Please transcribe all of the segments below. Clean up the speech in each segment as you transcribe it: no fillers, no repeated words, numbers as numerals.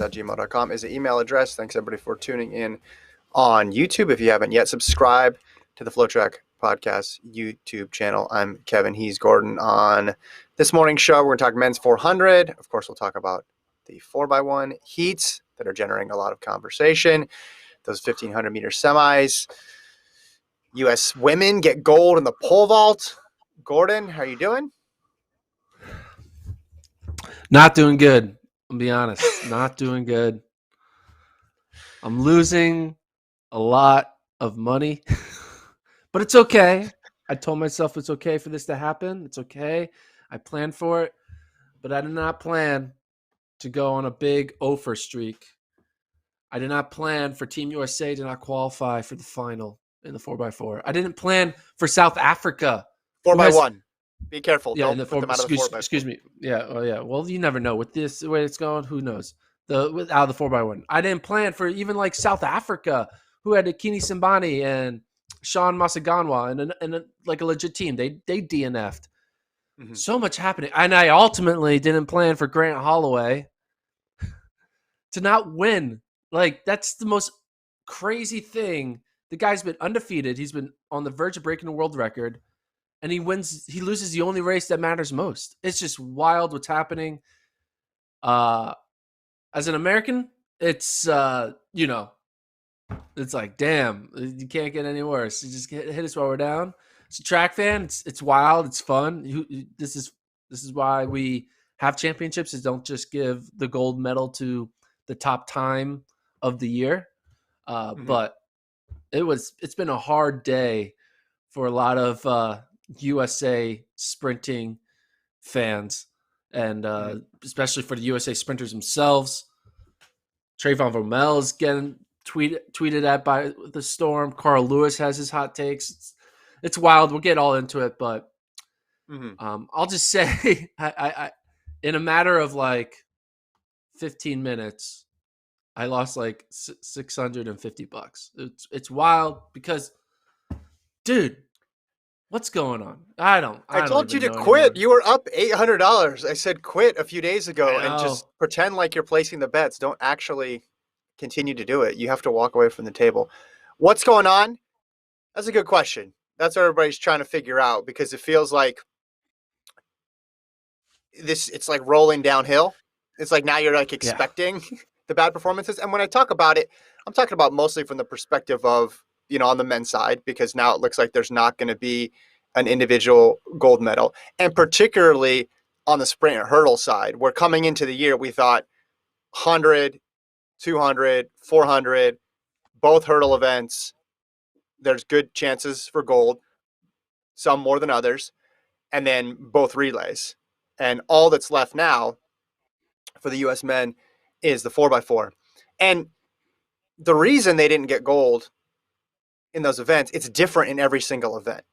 FloTrack@gmail.com is the email address. Thanks everybody for tuning in on YouTube. If you haven't yet, subscribe to the FloTrack podcast YouTube channel. I'm Kevin. He's Gordon. On this morning's show, we're going to talk men's 400. Of course, we'll talk about the 4x1 heats that are generating a lot of conversation. Those 1,500 meter semis. U.S. women get gold in the pole vault. Gordon, how are you doing? Not doing good. I'll be honest. Not doing good. I'm losing a lot of money, but it's okay. I told myself it's okay for this to happen. It's okay. I planned for it, but I did not plan to go on a big offer streak. I did not plan for Team USA to not qualify for the final in the 4x4. I didn't plan for South Africa. 4x1. Be careful. Yeah, Don't in the put them out of the 4x4. Excuse me. Yeah. Oh, yeah. Well, you never know with this the way it's going. Who knows? Out of the 4x1. I didn't plan for even like South Africa, who had Akini Simbani and Sean Masaganwa and like a legit team. They DNF'd. Mm-hmm. So much happening, and I ultimately didn't plan for Grant Holloway to not win. Like, that's the most crazy thing. The guy's been undefeated. He's been on the verge of breaking the world record. And he loses the only race that matters most. It's just wild what's happening. As an American, it's, it's like, damn, you can't get any worse. You just hit us while we're down. As a track fan, it's wild. It's fun. This is why we have championships, is don't just give the gold medal to the top time of the year. But it's been a hard day for a lot of USA sprinting fans, and especially for the USA sprinters themselves. Trayvon Vermel is getting tweeted at by the storm. Carl Lewis has his hot takes. It's wild. We'll get all into it, but I'll just say, I in a matter of like 15 minutes, I lost like $650. It's wild because, dude, what's going on? I told you to quit. You were up $800. I said quit a few days ago and just pretend like you're placing the bets. Don't actually continue to do it. You have to walk away from the table. What's going on? That's a good question. That's what everybody's trying to figure out, because it feels like it's like rolling downhill. It's like now you're like expecting the bad performances. And when I talk about it, I'm talking about mostly from the perspective of, on the men's side, because now it looks like there's not going to be an individual gold medal. And particularly on the sprint and hurdle side, where coming into the year, we thought 100, 200, 400, both hurdle events, there's good chances for gold, some more than others, and then both relays. And all that's left now for the U.S. men is the 4x4. And the reason they didn't get gold in those events, it's different in every single event,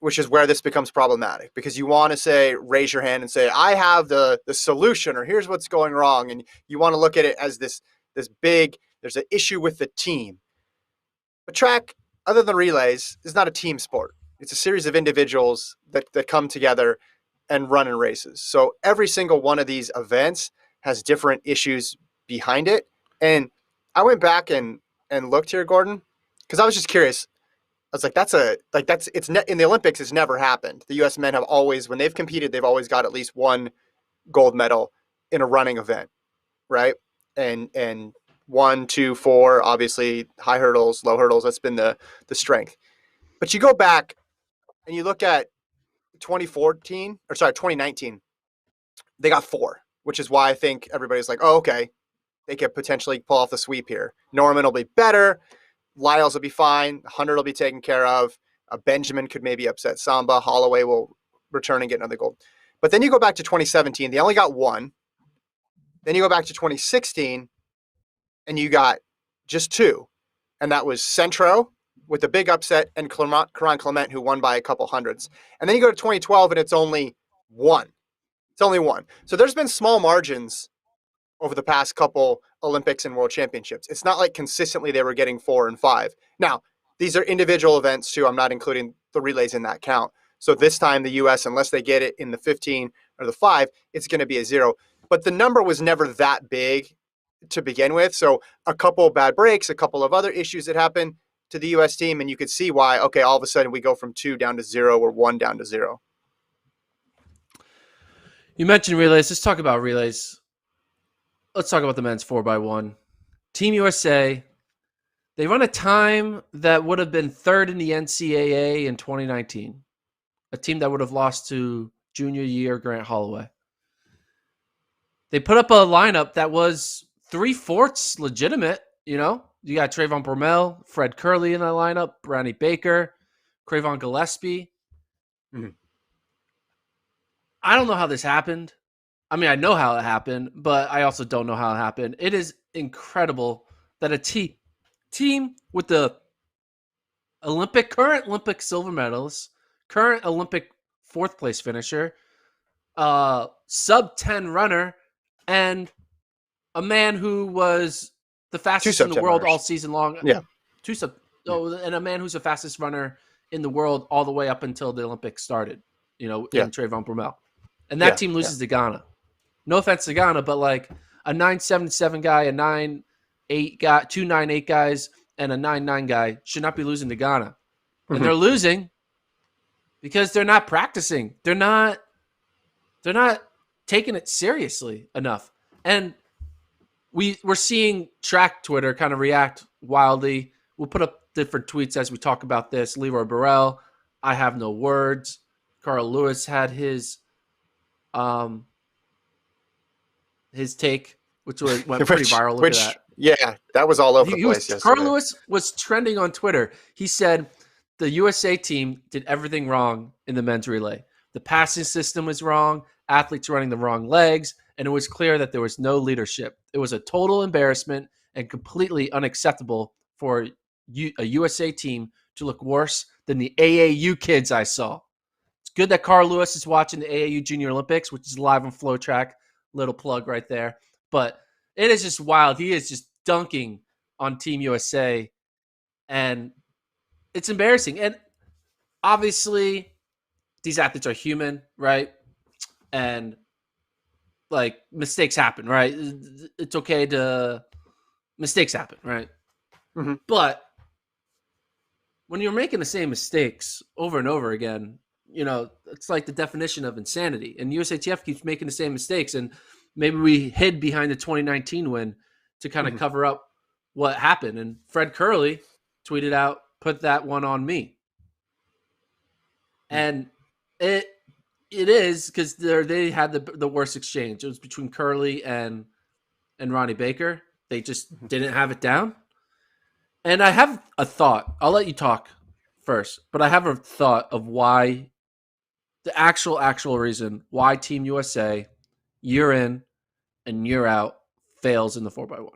which is where this becomes problematic, because you want to say, raise your hand and say, I have the solution, or here's what's going wrong. And you want to look at it as this big, there's an issue with the team. But track, other than relays, is not a team sport. It's a series of individuals that come together and run in races. So every single one of these events has different issues behind it. And I went back and looked here, Gordon, because I was just curious. I was like, in the Olympics, it's never happened. The U.S. men have always, when they've competed, they've always got at least one gold medal in a running event, right? And 1, 2, 4, obviously high hurdles, low hurdles, that's been the strength. But you go back and you look at 2019, they got 4, which is why I think everybody's like, oh, okay, they could potentially pull off the sweep here. Norman will be better. Lyles will be fine. 100 will be taken care of. Benjamin could maybe upset Samba. Holloway will return and get another gold. But then you go back to 2017, they only got 1. Then you go back to 2016, and you got just 2. And that was Centro with the big upset, and Karan Clement, who won by a couple hundreds. And then you go to 2012, and it's only 1. It's only 1. So there's been small margins over the past couple Olympics and World Championships. It's not like consistently they were getting 4 and 5. Now, these are individual events too. I'm not including the relays in that count. So this time the U.S., unless they get it in the 15 or the 5, it's going to be a 0. But the number was never that big to begin with. So a couple of bad breaks, a couple of other issues that happened to the U.S. team, and you could see why, okay, all of a sudden we go from 2 down to 0 or 1 down to 0. You mentioned relays. Let's talk about relays. Let's talk about the men's 4x1. Team USA, they run a time that would have been third in the NCAA in 2019, a team that would have lost to junior year Grant Holloway. They put up a lineup that was 3/4 legitimate. You got Trayvon Bromell, Fred Curley in that lineup, Brownie Baker, Cravon Gillespie. Mm-hmm. I don't know how this happened. I mean, I know how it happened, but I also don't know how it happened. It is incredible that a team with the current Olympic silver medals, current Olympic 4th place finisher, sub 10 runner, and a man who was the fastest in the world all season long. Yeah. And a man who's the fastest runner in the world all the way up until the Olympics started, in Trayvon Bromell. And that team loses to Ghana. No offense to Ghana, but like a 9.77 guy, a 9.8 guy, 2 9.8 guys, and a 9.9 guy should not be losing to Ghana. And they're losing because they're not practicing. They're not taking it seriously enough. And we're seeing track Twitter kind of react wildly. We'll put up different tweets as we talk about this. Leroy Burrell, I have no words. Carl Lewis had his take, which went pretty viral. Look at that. Yeah, that was all over the place yesterday. Carl Lewis was trending on Twitter. He said the USA team did everything wrong in the men's relay. The passing system was wrong, athletes running the wrong legs, and it was clear that there was no leadership. It was a total embarrassment and completely unacceptable for a USA team to look worse than the AAU kids I saw. It's good that Carl Lewis is watching the AAU Junior Olympics, which is live on FloTrack. Little plug right there. But it is just wild. He is just dunking on Team USA, and it's embarrassing. And obviously, these athletes are human, right? And like mistakes happen, right? It's okay to mistakes happen, right? Mm-hmm. But when you're making the same mistakes over and over again, it's like the definition of insanity. And USATF keeps making the same mistakes. And maybe we hid behind the 2019 win to kind of cover up what happened. And Fred Curley tweeted out, "Put that one on me." And it is because they had the worst exchange. It was between Curley and Ronnie Baker. They just didn't have it down. And I have a thought. I'll let you talk first, but I have a thought of why the actual reason why Team USA year in and year out fails in the 4x1.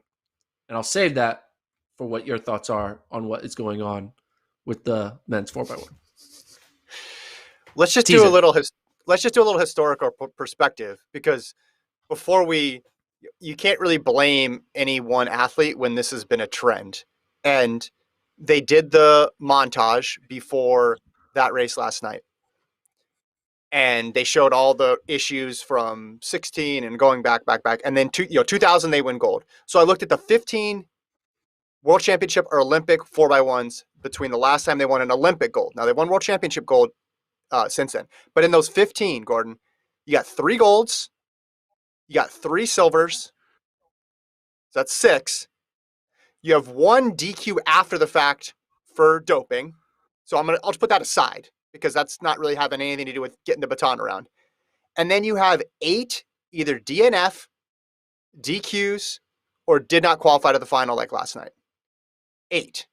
And I'll save that for what your thoughts are on what is going on with the men's 4x1. Let's just do a little historical perspective, because you can't really blame any one athlete when this has been a trend. And they did the montage before that race last night. And they showed all the issues from 16 and going back. And then 2000, they win gold. So I looked at the 15 World Championship or Olympic 4x1s between the last time they won an Olympic gold. Now, they won World Championship gold since then. But in those 15, Gordon, you got 3 golds, you got 3 silvers. So that's 6. You have 1 DQ after the fact for doping. So I'll just put that aside, because that's not really having anything to do with getting the baton around. And then you have 8 either DNF, DQs, or did not qualify to the final like last night. 8.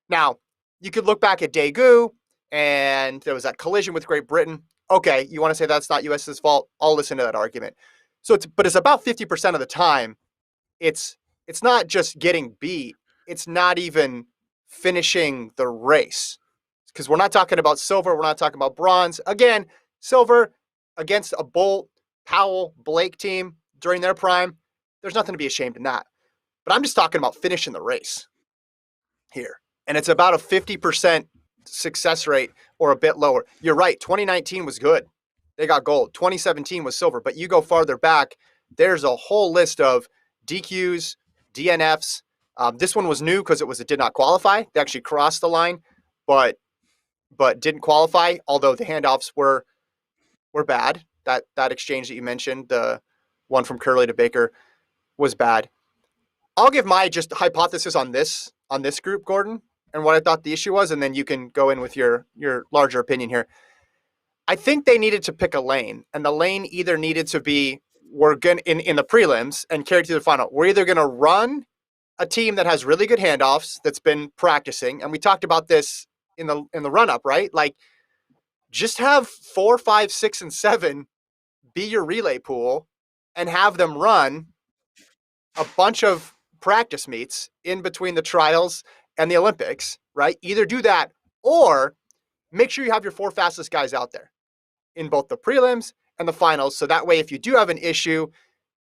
Now, you could look back at Daegu, and there was that collision with Great Britain. Okay, you want to say that's not US's fault? I'll listen to that argument. But it's about 50% of the time, it's not just getting beat. It's not even finishing the race. Because we're not talking about silver. We're not talking about bronze. Again, silver against a Bolt, Powell, Blake team during their prime. There's nothing to be ashamed in that. But I'm just talking about finishing the race here. And it's about a 50% success rate or a bit lower. You're right. 2019 was good. They got gold. 2017 was silver. But you go farther back, there's a whole list of DQs, DNFs. This one was new because it did not qualify. They actually crossed the line, but didn't qualify. Although the handoffs were bad. That exchange that you mentioned, the one from Curley to Baker, was bad. I'll give my just hypothesis on this group, Gordon, and what I thought the issue was, and then you can go in with your larger opinion here. I think they needed to pick a lane, and the lane either needed to be we're going in the prelims and carry to the final. We're either going to run a team that has really good handoffs that's been practicing, and we talked about this in the run up, right? Like, just have 4, 5, 6, and 7 be your relay pool, and have them run a bunch of practice meets in between the trials and the Olympics, right? Either do that or make sure you have your 4 fastest guys out there in both the prelims and the finals. So that way, if you do have an issue,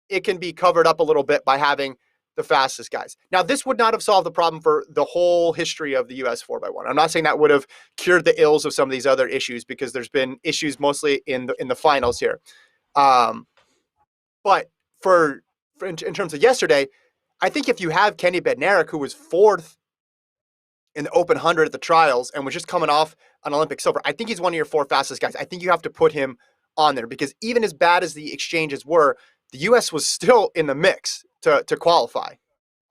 it can be covered up a little bit by having the fastest guys. Now, this would not have solved the problem for the whole history of the U.S. 4x1. I'm not saying that would have cured the ills of some of these other issues, because there's been issues mostly in the finals here. But in terms of yesterday, I think if you have Kenny Bednarik, who was 4th in the Open 100 at the trials and was just coming off an Olympic silver, I think he's one of your 4 fastest guys. I think you have to put him on there, because even as bad as the exchanges were, the U.S. was still in the mix to qualify.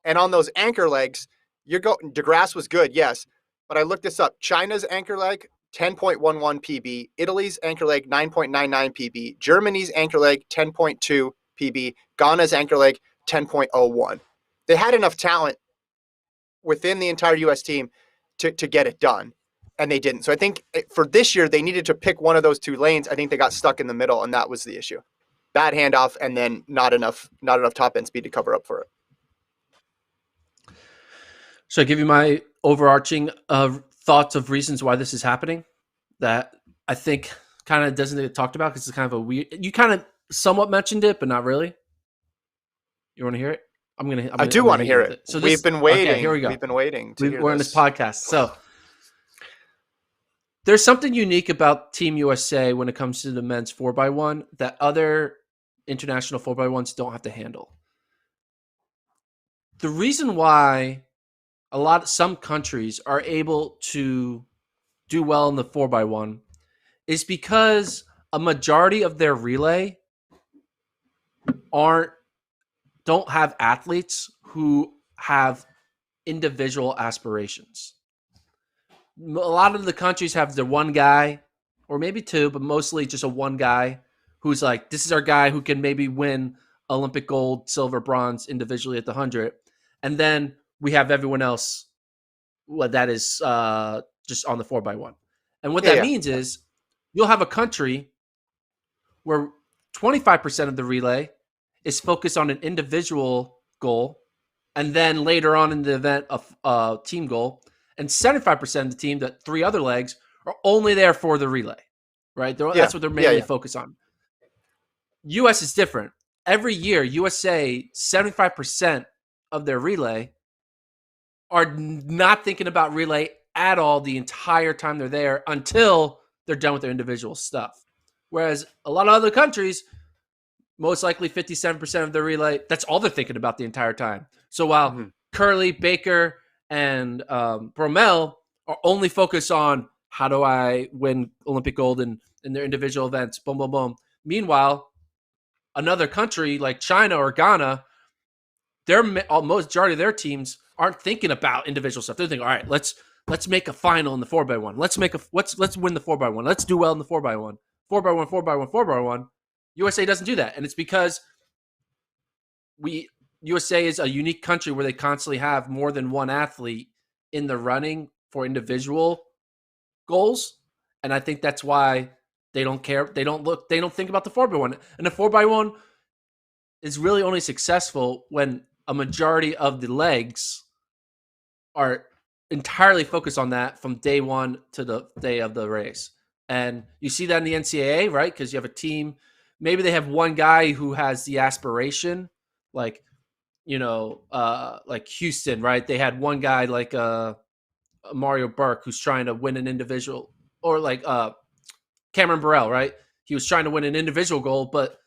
And on those anchor legs, DeGrasse was good, yes, but I looked this up. China's anchor leg, 10.11 PB. Italy's anchor leg, 9.99 PB. Germany's anchor leg, 10.2 PB. Ghana's anchor leg, 10.01. They had enough talent within the entire U.S. team to get it done, and they didn't. So I think for this year, they needed to pick one of those 2 lanes. I think they got stuck in the middle, and that was the issue. Bad handoff, and then not enough top end speed to cover up for it. So I give you my overarching thoughts of reasons why this is happening that I think kind of doesn't get talked about, because it's kind of a weird. You kind of somewhat mentioned it, but not really. You want to hear it? I do want to hear it. So we've been waiting. Okay, here we go. We've been waiting. We're on this podcast. So there's something unique about Team USA when it comes to the men's 4x1 that other international 4x1s don't have to handle. The reason why some countries are able to do well in the 4x1 is because a majority of their relay don't have athletes who have individual aspirations. A lot of the countries have their one guy, or maybe 2, but mostly just a one guy who's like, this is our guy who can maybe win Olympic gold, silver, bronze individually at the 100. And then we have everyone else that is just on the 4x1. And what that means is you'll have a country where 25% of the relay is focused on an individual goal, and then later on in the event, a team goal, and 75% of the team, that 3 other legs, are only there for the relay, right? That's what they're mainly focused on. U.S. is different. Every year, USA, 75% of their relay are not thinking about relay at all the entire time they're there until they're done with their individual stuff. Whereas a lot of other countries, most likely 57% of their relay, that's all they're thinking about the entire time. So while Curley, Baker, and Bromell are only focused on how do I win Olympic gold in their individual events, boom, boom, boom. Meanwhile, another country like China or Ghana, their majority of their teams aren't thinking about individual stuff. They're thinking, all right, let's make a final in the 4x1. Let's win the 4x1. Let's do well in the 4x1. 4x1, 4x1, 4x1. USA doesn't do that, and it's because USA is a unique country where they constantly have more than one athlete in the running for individual goals, and I think that's why they don't care. They don't think about the 4x1, and the 4x1 is really only successful when a majority of the legs are entirely focused on that from day one to the day of the race. And you see that in the NCAA, right? Because you have a team. Maybe they have one guy who has the aspiration, like Houston, right? They had one guy like Mario Burke who's trying to win an individual, or like Cameron Burrell, right? He was trying to win an individual goal, but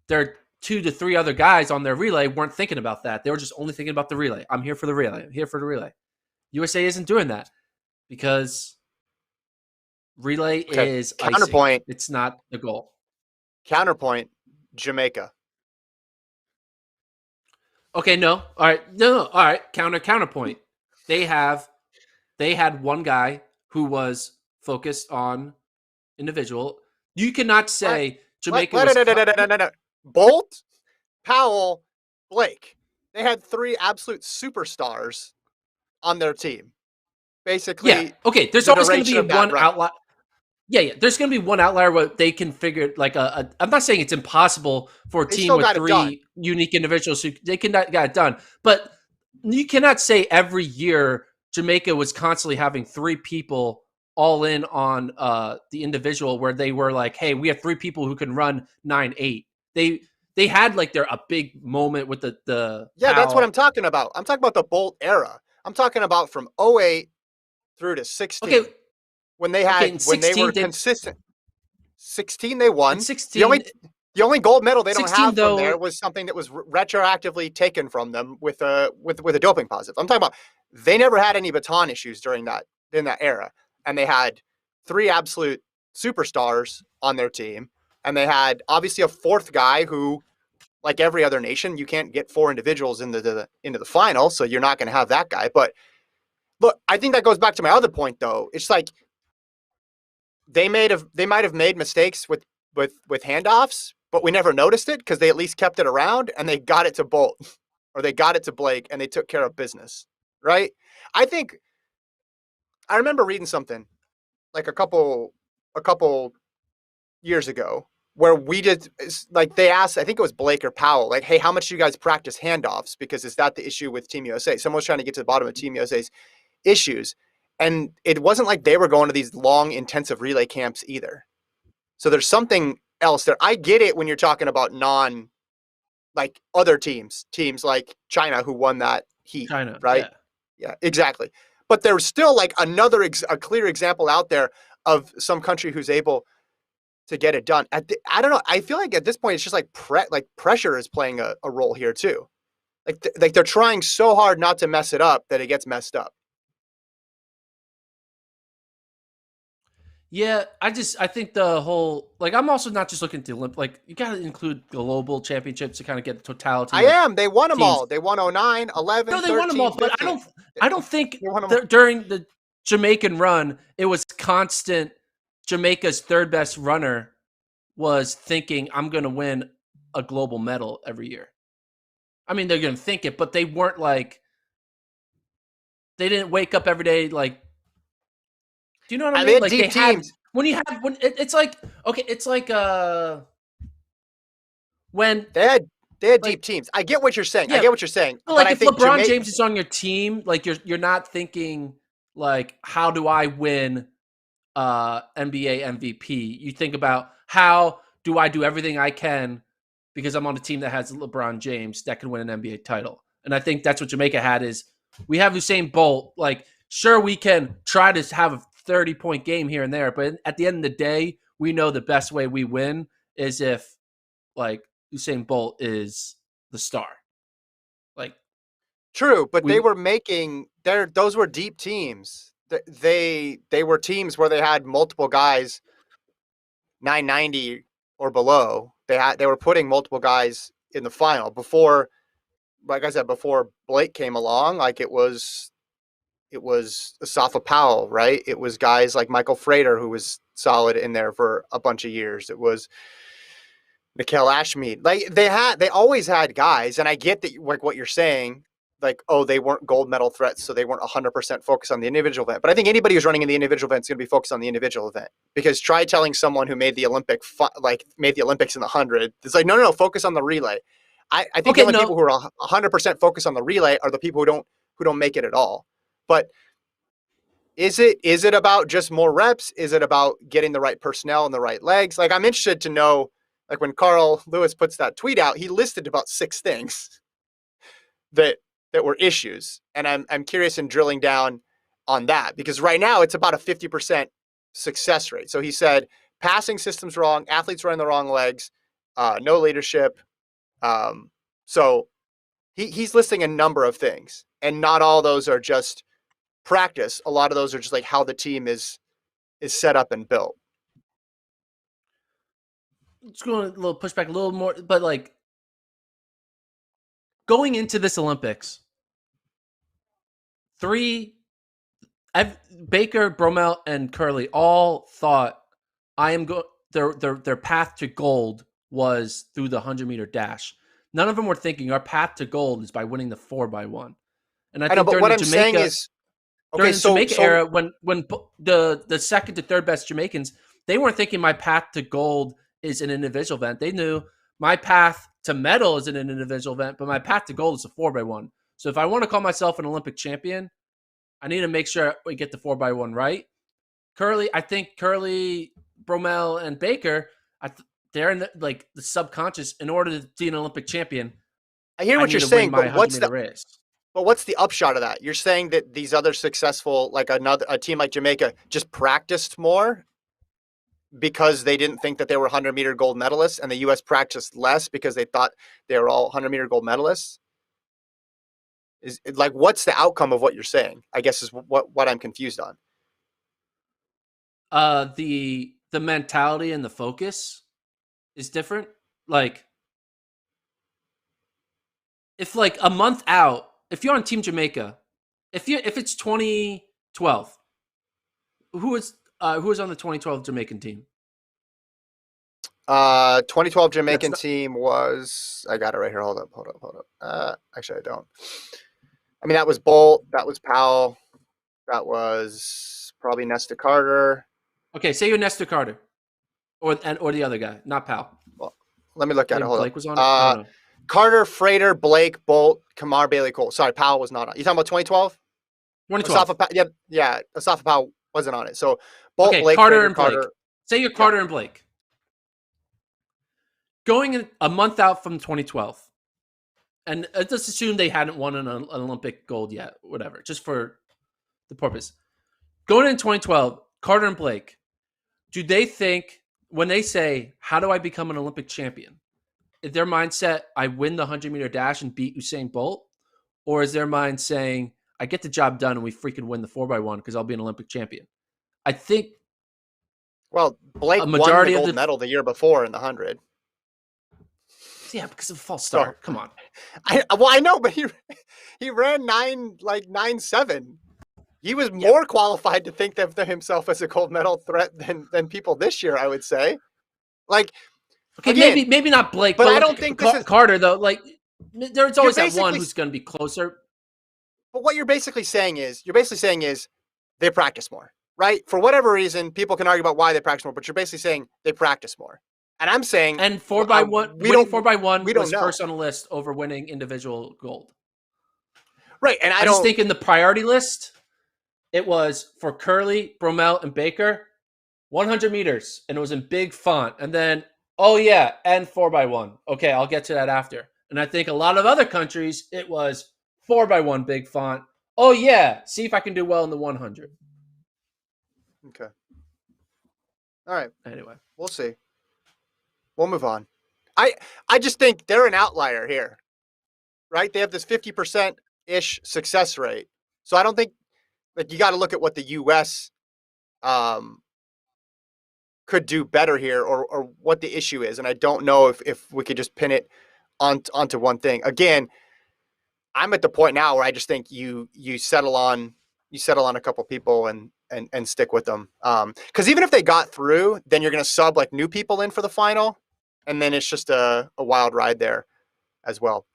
their 2 to 3 other guys on their relay weren't thinking about that. They were just only thinking about the relay. I'm here for the relay. I'm here for the relay. USA isn't doing that because relay Okay. is icing. Counterpoint. It's not the goal. Counterpoint. Jamaica. Okay, no. All right. No. All right. Counterpoint. They had one guy who was focused on individual. You cannot What? say What? Jamaica What? was No. Bolt, Powell, Blake. They had 3 absolute superstars on their team. Yeah. Basically, Okay. There's the always going to duration be of that one run. outlier. Yeah. There's going to be one outlier where they can figure like I'm not saying it's impossible for a They team still with got it done. 3 unique individuals who they can get it done, but you cannot say every year Jamaica was constantly having 3 people all in on the individual where they were like, hey, we have 3 people who can run 9-8. They had like a big moment with the Yeah, that's what I'm Powell. talking about. I'm talking about the Bolt era. I'm talking about from '08 through to Okay, 16 okay, in when they 16 were they consistent. 16 they in won. The only 16 the only gold medal they don't 16 have from there though. was something that was retroactively taken from them with a doping positive. I'm talking about they never had any baton issues during that in that era, and they had 3 absolute superstars on their team, and they had obviously a 4th guy who, like every other nation, you can't get 4 individuals into the final, so you're not going to have that guy. But look, I think that goes back to my other point, though. It's like they might have made mistakes with handoffs, but we never noticed it because they at least kept it around and they got it to Bolt or they got it to Blake and they took care of business, right? I think I remember reading something like a couple years ago where we did like they asked, I think it was Blake or Powell, like, hey, how much do you guys practice handoffs? Because is that the issue with Team USA? Someone was trying to get to the bottom of Team USA's issues. And it wasn't like they were going to these long, intensive relay camps either. So there's something else there. I get it when you're talking about like other teams like China who won that heat, China, right? yeah. Yeah, exactly. But there's still like a clear example out there of some country who's able to get it done. I don't know. I feel like at this point it's just like pressure is playing a role here too. Like they're trying so hard not to mess it up that it gets messed up. Yeah, I think the whole like I'm also not just looking at the Olymp like you got to include global championships to kind of get the totality I of am. They won them teams. all. They won '09, No, 11, they won them all, 13, but 15. I don't think They won them all. during the Jamaican run it was constant. Jamaica's third best runner was thinking I'm going to win a global medal every year. I mean, they're going to think it, but they weren't like they didn't wake up every day like. Do you know what I They mean? had Like they deep had teams. when you have when it's like okay, it's like when They had deep like teams. I get what you're saying. I yeah, get what you're saying. but But like I if think LeBron Jamaica. James is on your team, like you're not thinking like how do I win NBA MVP? You think about how do I do everything I can because I'm on a team that has LeBron James that can win an NBA title. And I think that's what Jamaica had is we have Usain Bolt. Like, sure, we can try to have a 30-point game here and there, but at the end of the day, we know the best way we win is if like Usain Bolt is the star. Like True, but they we were making those were deep teams. They were teams where they had multiple guys 990 or below. They were putting multiple guys in the final before, like I said, before Blake came along. Like it was Asafa Powell, right? It was guys like Michael Frater who was solid in there for a bunch of years. It was Nikhil Ashmead. Like they always had guys, and I get that like what you're saying, like, oh, they weren't gold medal threats, so they weren't 100% focused on the individual event. But I think anybody who's running in the individual event is going to be focused on the individual event because try telling someone who made the made the Olympics in the 100, it's like no, focus on the relay. I think the okay, only no. people who are 100% focused on the relay are the people who don't make it at all. But is it about just more reps? Is it about getting the right personnel and the right legs? Like I'm interested to know, like when Carl Lewis puts that tweet out, he listed about 6 things that were issues. And I'm curious in drilling down on that because right now it's about a 50% success rate. So he said passing system's wrong, athletes running the wrong legs, no leadership, So he's listing a number of things, and not all those are just practice. A lot of those are just like how the team is set up and built. Just going a little pushback, a little more, but like going into this Olympics, Baker, Bromell, and Curley all thought their path to gold was through the 100-meter dash. None of them were thinking our path to gold is by winning the 4x1. And I know, think but what I'm saying is, during the Jamaica era, when the second to third best Jamaicans, they weren't thinking my path to gold is an individual event. They knew my path to medal is an individual event, but my path to gold is a 4x1. So if I want to call myself an Olympic champion, I need to make sure we get the 4x1 right. I think Curley, Bromell, and Baker, they're in the subconscious. In order to be an Olympic champion, I hear what you're saying, but what's the race? But what's the upshot of that? You're saying that these other successful, like a team like Jamaica, just practiced more because they didn't think that they were 100-meter gold medalists, and the U.S. practiced less because they thought they were all 100-meter gold medalists? Is like, what's the outcome of what you're saying? I guess is what I'm confused on. The mentality and the focus is different. Like, if like a month out, if you're on Team Jamaica, if it's 2012, who is on the 2012 Jamaican team? 2012 Jamaican team was, I got it right here. Hold up. Actually, I don't. I mean, that was Bolt. That was Powell. That was probably Nesta Carter. Okay, say you're Nesta Carter, or the other guy, not Powell. Well, let me look at it. Hold Blake up. Was on it. I don't know. Carter, Frater, Blake, Bolt, Kamar, Bailey, Cole. Sorry, Powell was not on. You talking about 2012? 2012. Asafa Powell wasn't on it. So Bolt, okay, Blake, Carter, Frater, and Blake. Carter. Say you're Carter and Blake. Going in a month out from 2012, and let's assume they hadn't won an Olympic gold yet, whatever, just for the purpose. Going in 2012, Carter and Blake, do they think, when they say, how do I become an Olympic champion? Is their mindset, I win the 100-meter dash and beat Usain Bolt? Or is their mind saying, I get the job done and we freaking win the 4x1 because I'll be an Olympic champion? I think. Well, Blake won the gold medal the year before in the 100. Yeah, because of a false start. So, come on. I know, but he ran 9.7. He was more qualified to think of himself as a gold medal threat than people this year, I would say. Like, okay, again, maybe not Blake, but I don't think Carter though. Like, there's always that one who's going to be closer. But what you're basically saying is they practice more, right? For whatever reason, people can argue about why they practice more, but you're basically saying they practice more. And I'm saying, and 4x1, winning 4x1 was first on the list over winning individual gold. Right, and I just think in the priority list, it was for Curley, Bromell, and Baker, 100 meters, and it was in big font. And then, and 4x1. Okay, I'll get to that after. And I think a lot of other countries, it was 4x1 big font. Oh yeah, see if I can do well in the 100. Okay. All right. Anyway, we'll see. We'll move on. I just think they're an outlier here, right? They have this 50%-ish success rate. So I don't think, like, you got to look at what the U.S. Could do better here, or what the issue is. And I don't know if we could just pin it onto one thing. Again, I'm at the point now where I just think you settle on a couple people and stick with them. Because even if they got through, then you're going to sub like new people in for the final, and then it's just a wild ride there as well.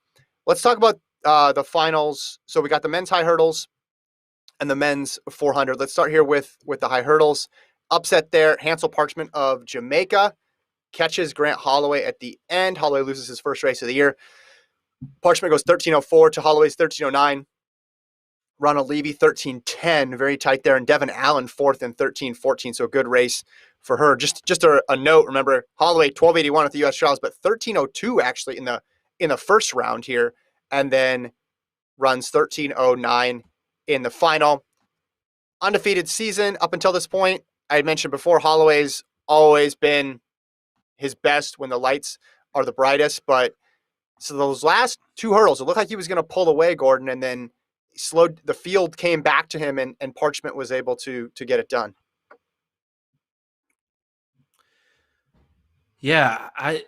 Let's talk about the finals. So we got the men's high hurdles and the men's 400. Let's start here with the high hurdles. Upset there. Hansel Parchment of Jamaica catches Grant Holloway at the end. Holloway loses his first race of the year. Parchment goes 13:04 to Holloway's 13:09. Ronald Levy 13:10, very tight there, and Devin Allen fourth in 13:14. So a good race for her. Just a note. Remember, Holloway 12:81 at the U.S. Trials, but 13:02 actually in the first round here, and then runs 13:09 in the final. Undefeated season up until this point. I had mentioned before, Holloway's always been his best when the lights are the brightest, but So those last two hurdles, it looked like he was going to pull away, Gordon, and then slowed. The field came back to him, and Parchment was able to get it done. Yeah, I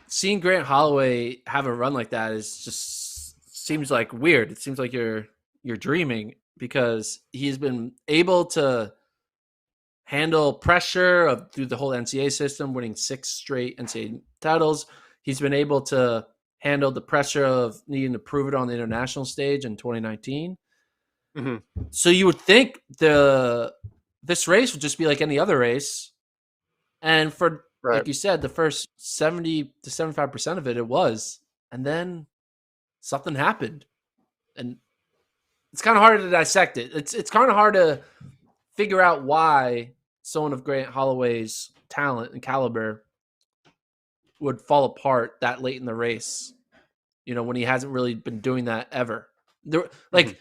seeing Grant Holloway have a run like that is just seems like weird. It seems like you're dreaming because he's been able to handle pressure of through the whole NCAA system, winning 6 straight NCAA titles. He's been able to handle the pressure of needing to prove it on the international stage in 2019. Mm-hmm. So you would think this race would just be like any other race, and for Right. like you said, the first 70 to 75% of it was, and then something happened, and it's kind of hard to dissect it. It's kind of hard to figure out why someone of Grant Holloway's talent and caliber would fall apart that late in the race. You know, when he hasn't really been doing that ever. There, like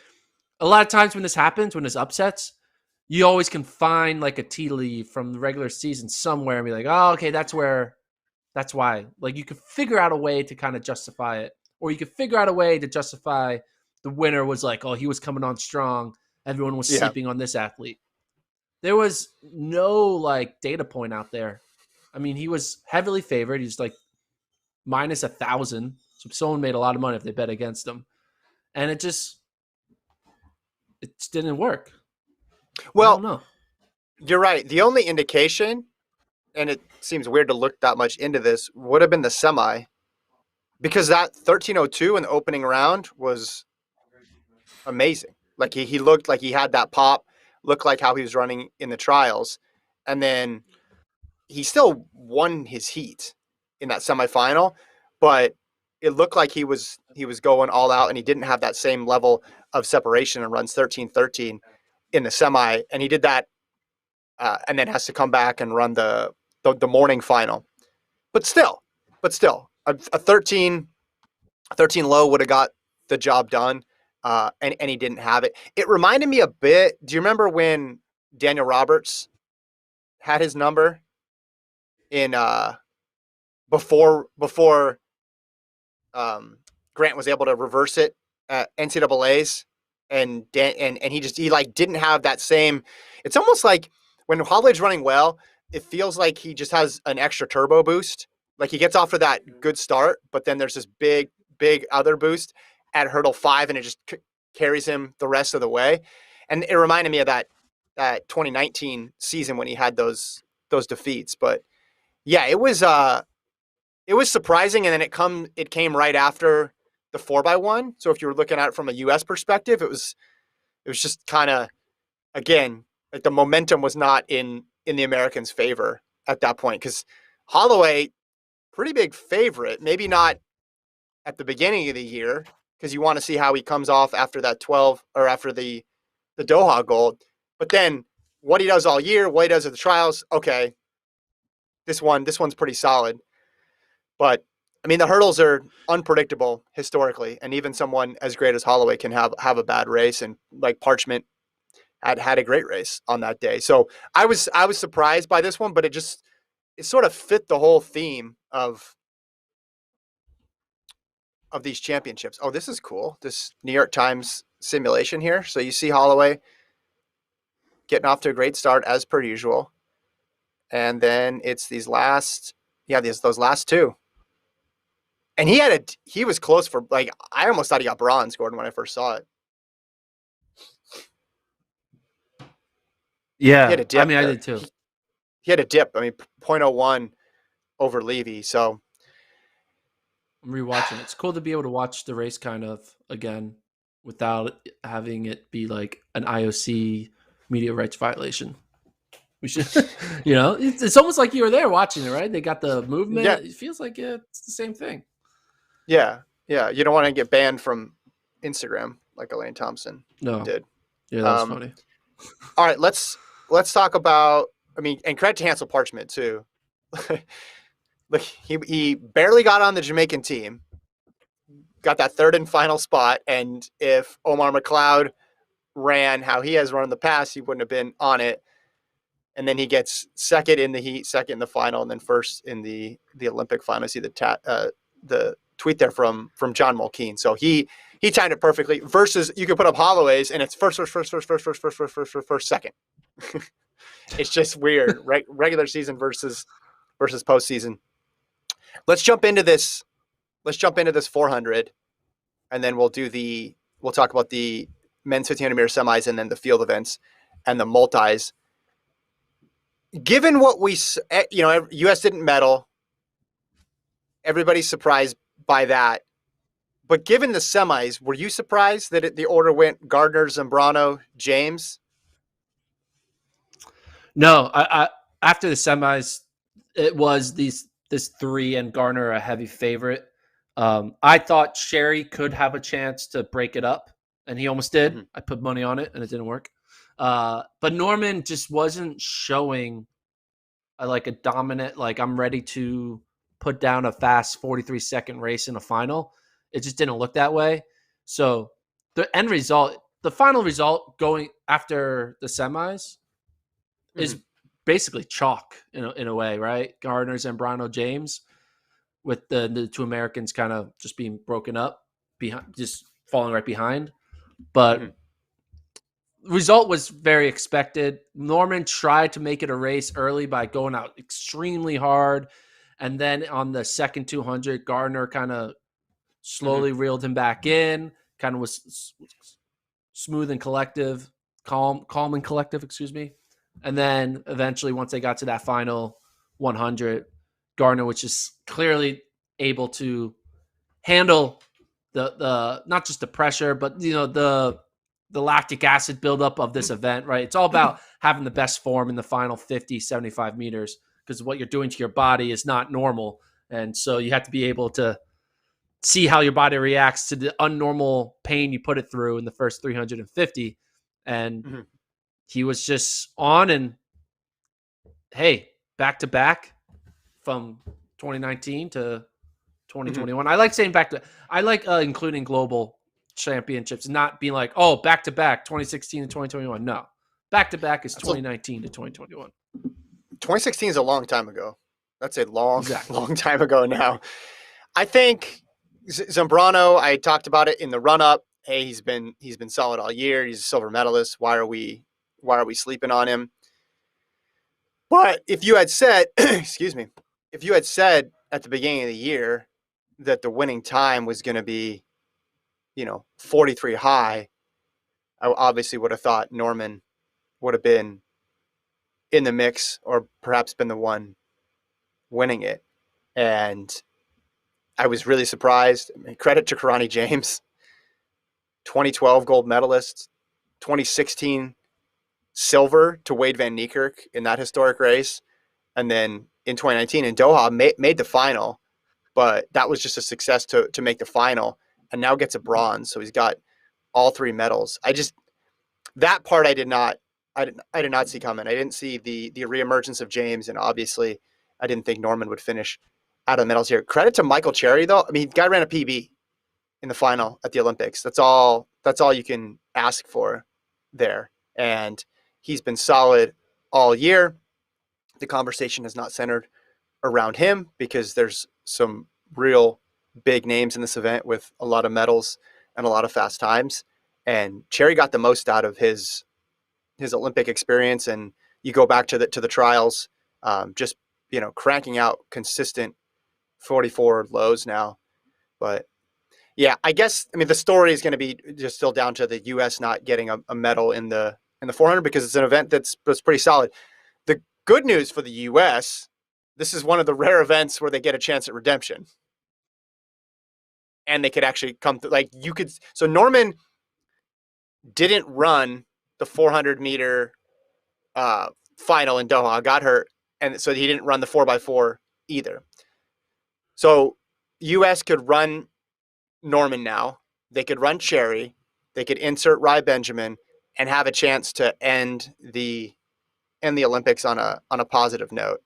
a lot of times when this happens, when this upsets, you always can find like a tea leaf from the regular season somewhere and be like, oh, okay, that's why. Like you could figure out a way to kind of justify it, or you could figure out a way to justify the winner was like, oh, he was coming on strong. Everyone was sleeping on this athlete. There was no like data point out there. I mean, he was heavily favored. He's like minus 1,000. So someone made a lot of money if they bet against him. And it just didn't work. Well, I don't know. You're right. The only indication, and it seems weird to look that much into this, would have been the semi, because that 13:02 in the opening round was amazing. Like he looked like he had that pop, looked like how he was running in the trials, and then he still won his heat in that semifinal, but it looked like he was going all out, and he didn't have that same level of separation and runs 13:13 in the semi, and he did that, and then has to come back and run the morning final. But still, a 13 low would have got the job done, and he didn't have it. It reminded me a bit. Do you remember when Daniel Roberts had his number in before Grant was able to reverse it at NCAA's, and he like didn't have that same. It's almost like when Holloway's running well, it feels like he just has an extra turbo boost. Like he gets off to that good start, but then there's this big other boost at hurdle 5, and it just carries him the rest of the way. And it reminded me of that 2019 season when he had those defeats. But yeah, it was surprising, and then it came right after the 4x1. So if you were looking at it from a U.S. perspective, it was just kind of, again, like the momentum was not in the Americans' favor at that point, because Holloway, pretty big favorite, maybe not at the beginning of the year, because you want to see how he comes off after that 12 or after the Doha Gold, but then what he does all year, what he does at the trials, okay, this one's pretty solid. But I mean, the hurdles are unpredictable historically, and even someone as great as Holloway can have a bad race, and like Parchment had a great race on that day. So I was surprised by this one, but it sort of fit the whole theme of these championships. Oh, this is cool. This New York Times simulation here. So you see Holloway getting off to a great start as per usual, and then it's those last two. And he was close for, like, I almost thought he got bronze, Gordon, when I first saw it. Yeah, he had a dip I mean, there. I did too. He had a dip. I mean, 0.01 over Levy. So I'm rewatching it. It's cool to be able to watch the race kind of again without having it be like an IOC media rights violation. We should, it's almost like you were there watching it, right? They got the movement. Yeah. It feels like it's the same thing. Yeah. You don't want to get banned from Instagram like Elaine Thompson did. Yeah, that was funny. All right, let's talk about. I mean, and credit to Hansel Parchment too. Look, he barely got on the Jamaican team, got that third and final spot, and if Omar McLeod ran how he has run in the past, he wouldn't have been on it. And then he gets second in the heat, second in the final, and then first in the Olympic final. See the tweet there from John Mulkeen. So he timed it perfectly. Versus you could put up Holloway's and it's first, second. It's just weird, right? Regular season versus postseason. Let's jump into this 400, and then we'll talk about the men's 1500 meter semis and then the field events and the multis. Given what U.S. didn't medal, everybody's surprised by that. But given the semis, were you surprised that the order went Gardner, Zambrano, James? No, I after the semis, it was this three and Gardner a heavy favorite. I thought Sherry could have a chance to break it up, and he almost did. Mm-hmm. I put money on it, and it didn't work. But Norman just wasn't showing like a dominant, like I'm ready to put down a fast 43-second race in a final. It just didn't look that way. So the end result, the final result going after the semis is basically chalk in a way, right? Gardner, Zambrano, James, with the two Americans kind of just being broken up, behind, just falling right behind. But result was very expected. Norman tried to make it a race early by going out extremely hard. And then on the second 200, Gardner kind of slowly reeled him back in, kind of was smooth and collective, calm and collective, excuse me. And then eventually, once they got to that final 100, Gardner was just clearly able to handle the not just the pressure, but the lactic acid buildup of this event, right? It's all about having the best form in the final 50, 75 meters, because what you're doing to your body is not normal. And so you have to be able to see how your body reacts to the unnormal pain you put it through in the first 350. And he was just on, and hey, back to back from 2019 to 2021. I like saying back to, I like including global championships, not being like, oh, back to back 2016 to 2021. No, back to back is 2019 to 2021. 2016 is a long time ago. That's a long time ago now. I think Zambrano, I talked about it in the run up. Hey, he's been solid all year. He's a silver medalist. Why are we sleeping on him? But if you had said, excuse me, if you had said at the beginning of the year that the winning time was going to be, 43 high, I obviously would have thought Norman would have been in the mix or perhaps been the one winning it. And I was really surprised. I mean, credit to Karani James, 2012 gold medalist, 2016 silver to Wade Van Niekerk in that historic race. And then in 2019 in Doha, made the final, but that was just a success to make the final, and now gets a bronze. So he's got all three medals. That part I did not see coming. I didn't see the reemergence of James, and obviously I didn't think Norman would finish out of the medals here. Credit to Michael Cherry though. I mean, the guy ran a PB in the final at the Olympics. That's all you can ask for there. And he's been solid all year. The conversation has not centered around him because there's some real big names in this event with a lot of medals and a lot of fast times. And Cherry got the most out of his Olympic experience. And you go back to the trials, just, cranking out consistent 44 lows now. But yeah, I guess, the story is going to be just still down to the U.S. not getting a medal in the 400 because it's an event that's pretty solid. The good news for the U.S., this is one of the rare events where they get a chance at redemption. And they could actually come through. So Norman didn't run the 400 meter final in Doha, got hurt. And so he didn't run the 4x4 either. So U.S. could run Norman now. They could run Cherry. They could insert Rai Benjamin and have a chance to end the Olympics on a positive note.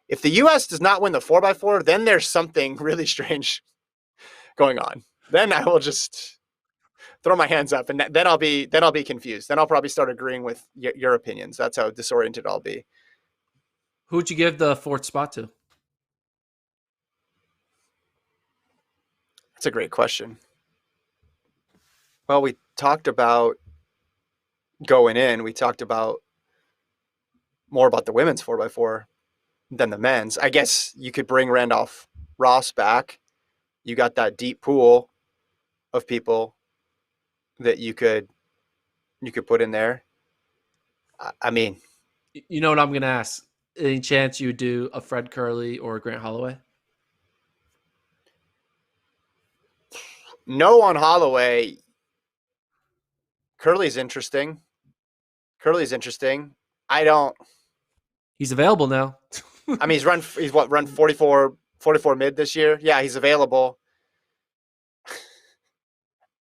If the U.S. does not win the 4x4, then there's something really strange going on. Then I will just throw my hands up, and then I'll be confused. Then I'll probably start agreeing with your opinions. That's how disoriented I'll be. Who'd you give the fourth spot to? That's a great question. Well, we talked about going in. We talked about more about the women's 4x4 than the men's. I guess you could bring Randolph Ross back. You got that deep pool of people that you could put in there. I mean, You know what I'm gonna ask? Any chance you do a Fred Curley or Grant Holloway? no on Holloway. Curly's interesting. Curly's interesting. I don't. He's available now. I mean, run 44 mid this year. Yeah, he's available.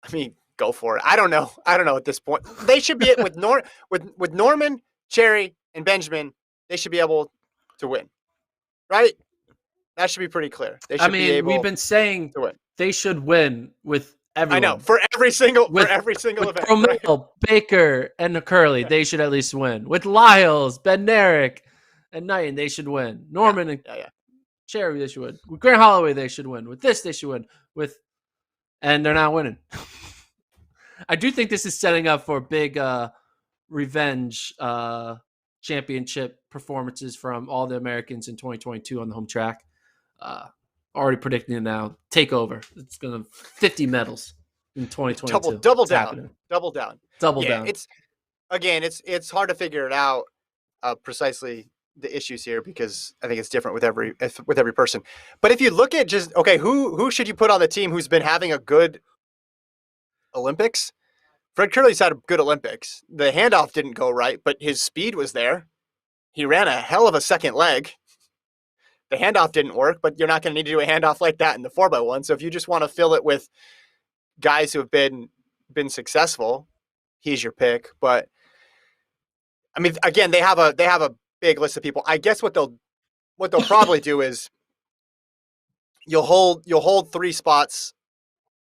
I mean, go for it. I don't know. I don't know at this point. They should be with with Norman, Cherry, and Benjamin. They should be able to win, right? That should be pretty clear. They I should be mean, we've able been saying to win. they should win with I know everyone. for every single With event. Romeo, Right? Baker, and Curley, Yeah. they should at least win. With Lyles, Bednarik, and Knighton, they should win. Norman and Yeah. Cherry, they should win. With Grant Holloway, they should win. With this, they should win. And they're not winning. I do think this is setting up for big revenge championship performances from all the Americans in 2022 on the home track. Already predicting it now. Take over. It's going to 50 medals in 2022. Double It's down. happening. Double down. Double down. It's hard to figure it out precisely the issues here because I think it's different with every person. But if you look at just who should you put on the team who's been having a good Olympics? Fred Curley's had a good Olympics. The handoff didn't go right, but his speed was there. He ran a hell of a second leg. The handoff didn't work, but you're not going to need to do a handoff like that in the 4x1. So if you just want to fill it with guys who have been successful, he's your pick. But I mean, again, they have a big list of people. I guess what they'll probably do is you'll hold 3 spots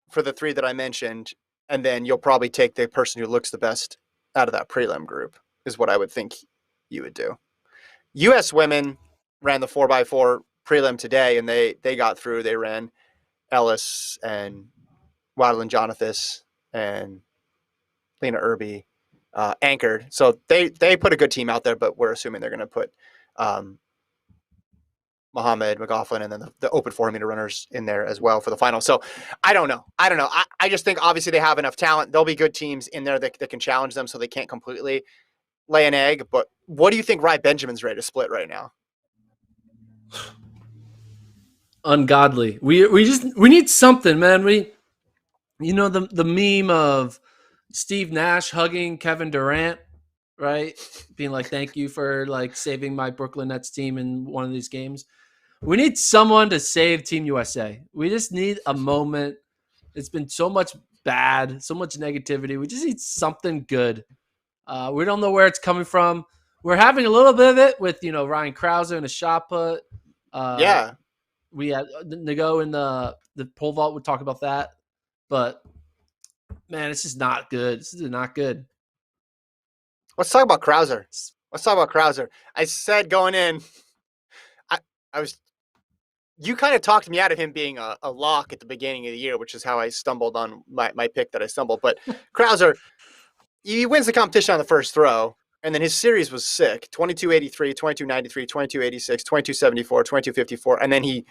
for the 3 that I mentioned, and then you'll probably take the person who looks the best out of that prelim group, is what I would think you would do. U.S. women ran the 4x4 prelim today, and they got through. They ran Ellis and Waddle Jonathas and Lena Irby anchored. So they put a good team out there, but we're assuming they're going to put Muhammad, McLaughlin, and then the open 400-meter runners in there as well for the final. So I don't know. I just think obviously they have enough talent. There'll be good teams in there that can challenge them, so they can't completely lay an egg. But what do you think Rai Benjamin's ready to split right now? Ungodly. We need something, man. The meme of Steve Nash hugging Kevin Durant, right? Being like, thank you for like saving my Brooklyn Nets team in one of these games. We need someone to save Team USA. We just need a moment. It's been so much bad, so much negativity. We just need something good. We don't know where it's coming from. We're having a little bit of it with, Ryan Krauser and a shot put. Yeah. We had Nago in the pole vault. We'll talk about that. But, man, it's just not good. This is not good. Let's talk about Krauser. I said going in, you kind of talked me out of him being a lock at the beginning of the year, which is how I stumbled on my pick that I stumbled. But Krauser, he wins the competition on the first throw, and then his series was sick. 2283, 2293, 2286, 2274, 2254, and then he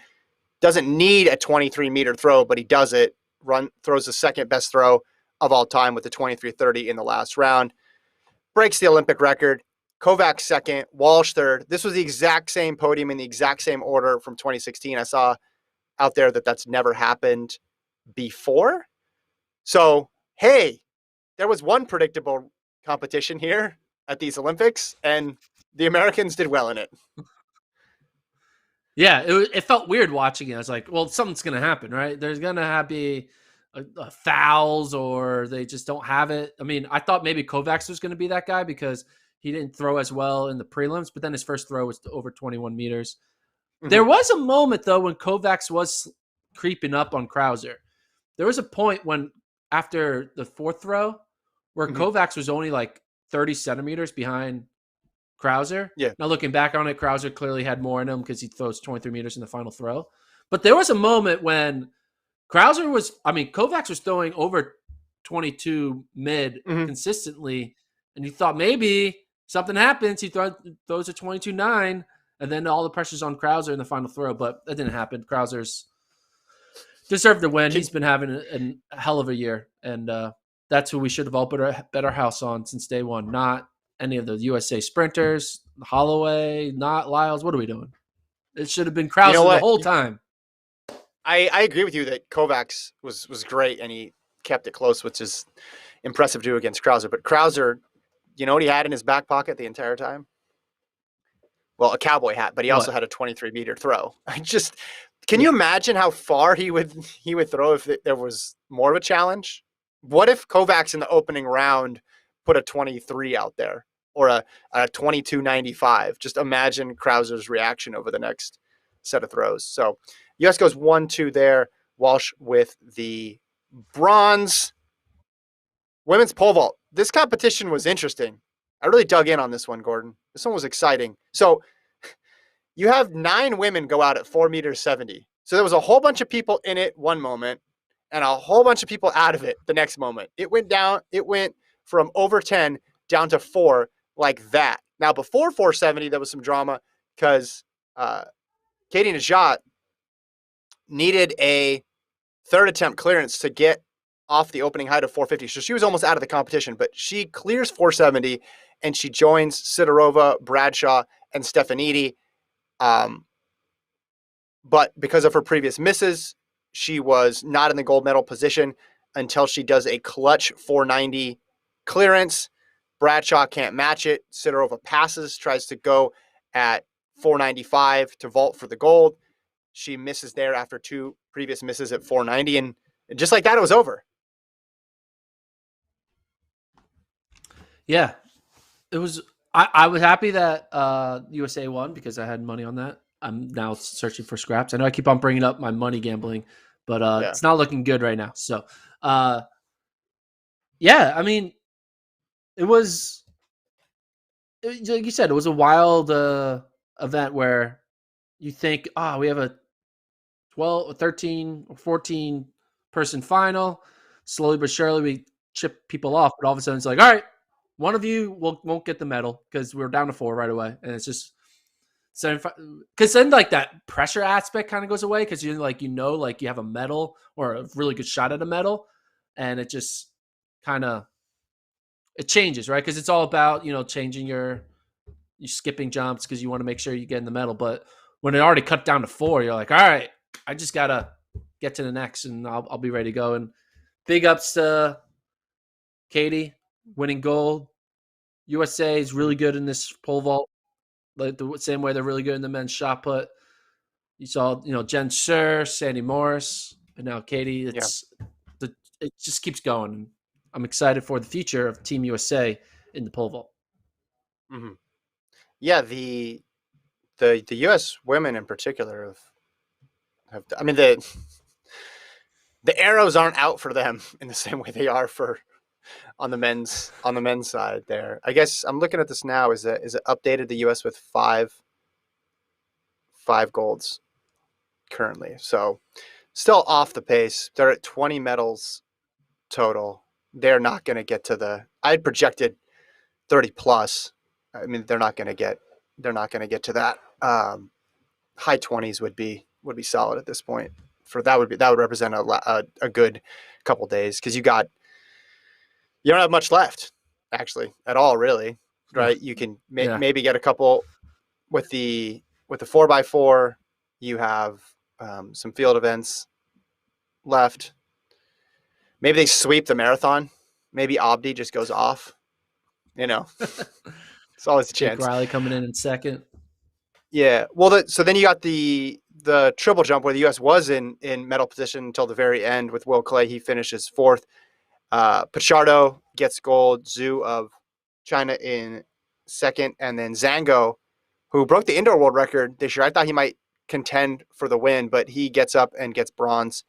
doesn't need a 23-meter throw, but he does it. Throws the second best throw of all time with the 2330 in the last round. Breaks the Olympic record. Kovacs second, Walsh third. This was the exact same podium in the exact same order from 2016. I saw out there that's never happened before. So, hey, there was one predictable competition here at these Olympics, and the Americans did well in it. Yeah, it felt weird watching it. I was like, well, something's going to happen, right? There's going to be fouls, or they just don't have it. I mean, I thought maybe Kovacs was going to be that guy because he didn't throw as well in the prelims, but then his first throw was over 21 meters. Mm-hmm. There was a moment, though, when Kovacs was creeping up on Krauser. There was a point when, after the fourth throw, where Kovacs was only like 30 centimeters behind Krauser. Yeah. Now, looking back on it, Krauser clearly had more in him because he throws 23 meters in the final throw. But there was a moment when Krauser was, I mean, Kovacs was throwing over 22 mid Mm-hmm. consistently, and you thought maybe something happens. He throws a 22-9, and then all the pressure's on Krauser in the final throw, but that didn't happen. Krauser's deserved to win. He's been having a hell of a year, and that's who we should have all bet our house on since day one, not any of the USA sprinters, Holloway, not Lyles. What are we doing? It should have been You know Krauser the what? whole time. I agree with you that Kovacs was great and he kept it close, which is impressive to do against Krauser. But Krauser, you know what he had in his back pocket the entire time? Well, a cowboy hat, but he also What? had a 23-meter throw. Can you imagine how far he would throw if there was more of a challenge? What if Kovacs in the opening round put a 23 out there or a 22.95? Just imagine Krauser's reaction over the next set of throws. So U.S. goes 1-2 there. Walsh with the bronze. Women's pole vault. This competition was interesting. I really dug in on this one, Gordon. This one was exciting. So you have 9 women go out at 4.70 meters. So there was a whole bunch of people in it one moment and a whole bunch of people out of it the next moment. It went from over 10 down to 4 like that. Now, before 4.70, there was some drama because Katie Najat needed a third attempt clearance to get off the opening height of 4.50. So she was almost out of the competition, but she clears 4.70 and she joins Sidorova, Bradshaw, and Stefanidi. But because of her previous misses, she was not in the gold medal position until she does a clutch 4.90 clearance. Bradshaw can't match it. Sidorova passes, tries to go at 4.95 to vault for the gold. She misses there after 2 previous misses at 4.90. And just like that, it was over. Yeah, it was. I was happy that USA won because I had money on that. I'm now searching for scraps. I know I keep on bringing up my money gambling, but it's not looking good right now. So, yeah, I mean, it was like you said, it was a wild event where you think, oh, we have a 12, 13, or 14 person final. Slowly but surely, we chip people off, but all of a sudden, it's like, all right, one of you won't get the medal because we're down to 4 right away, and it's just because then like that pressure aspect kind of goes away because you're like like you have a medal or a really good shot at a medal, and it just kind of it changes, right? Because it's all about changing you skipping jumps because you want to make sure you get in the medal, but when it already cut down to 4, you're like, all right, I just gotta get to the next, and I'll be ready to go. And big ups to Katie winning gold. USA is really good in this pole vault, like the same way they're really good in the men's shot put. You saw, Jen Sir, Sandy Morris, and now Katie. It just keeps going. I'm excited for the future of Team USA in the pole vault. Mm-hmm. Yeah, the U.S. women in particular have I mean the arrows aren't out for them in the same way they are for on the men's side there. I guess I'm looking at this now. Is it updated the U.S. with five golds currently? So still off the pace. They're at 20 medals total. They're not going to get to I'd projected 30 plus. I mean, they're not going to get to that. High 20s would be solid at this point. For that would represent a good couple days because you don't have much left actually at all, really, right? You can maybe get a couple with the 4x4. You have some field events left. Maybe they sweep the marathon. Maybe Abdi just goes off. It's always a chance. Jake Riley coming in second. Yeah. Well, so then you got the triple jump where the U.S. was in medal position until the very end with Will Clay. He finishes 4th. Pichardo gets gold. Zhu of China in 2nd. And then Zango, who broke the indoor world record this year. I thought he might contend for the win, but he gets up and gets bronze.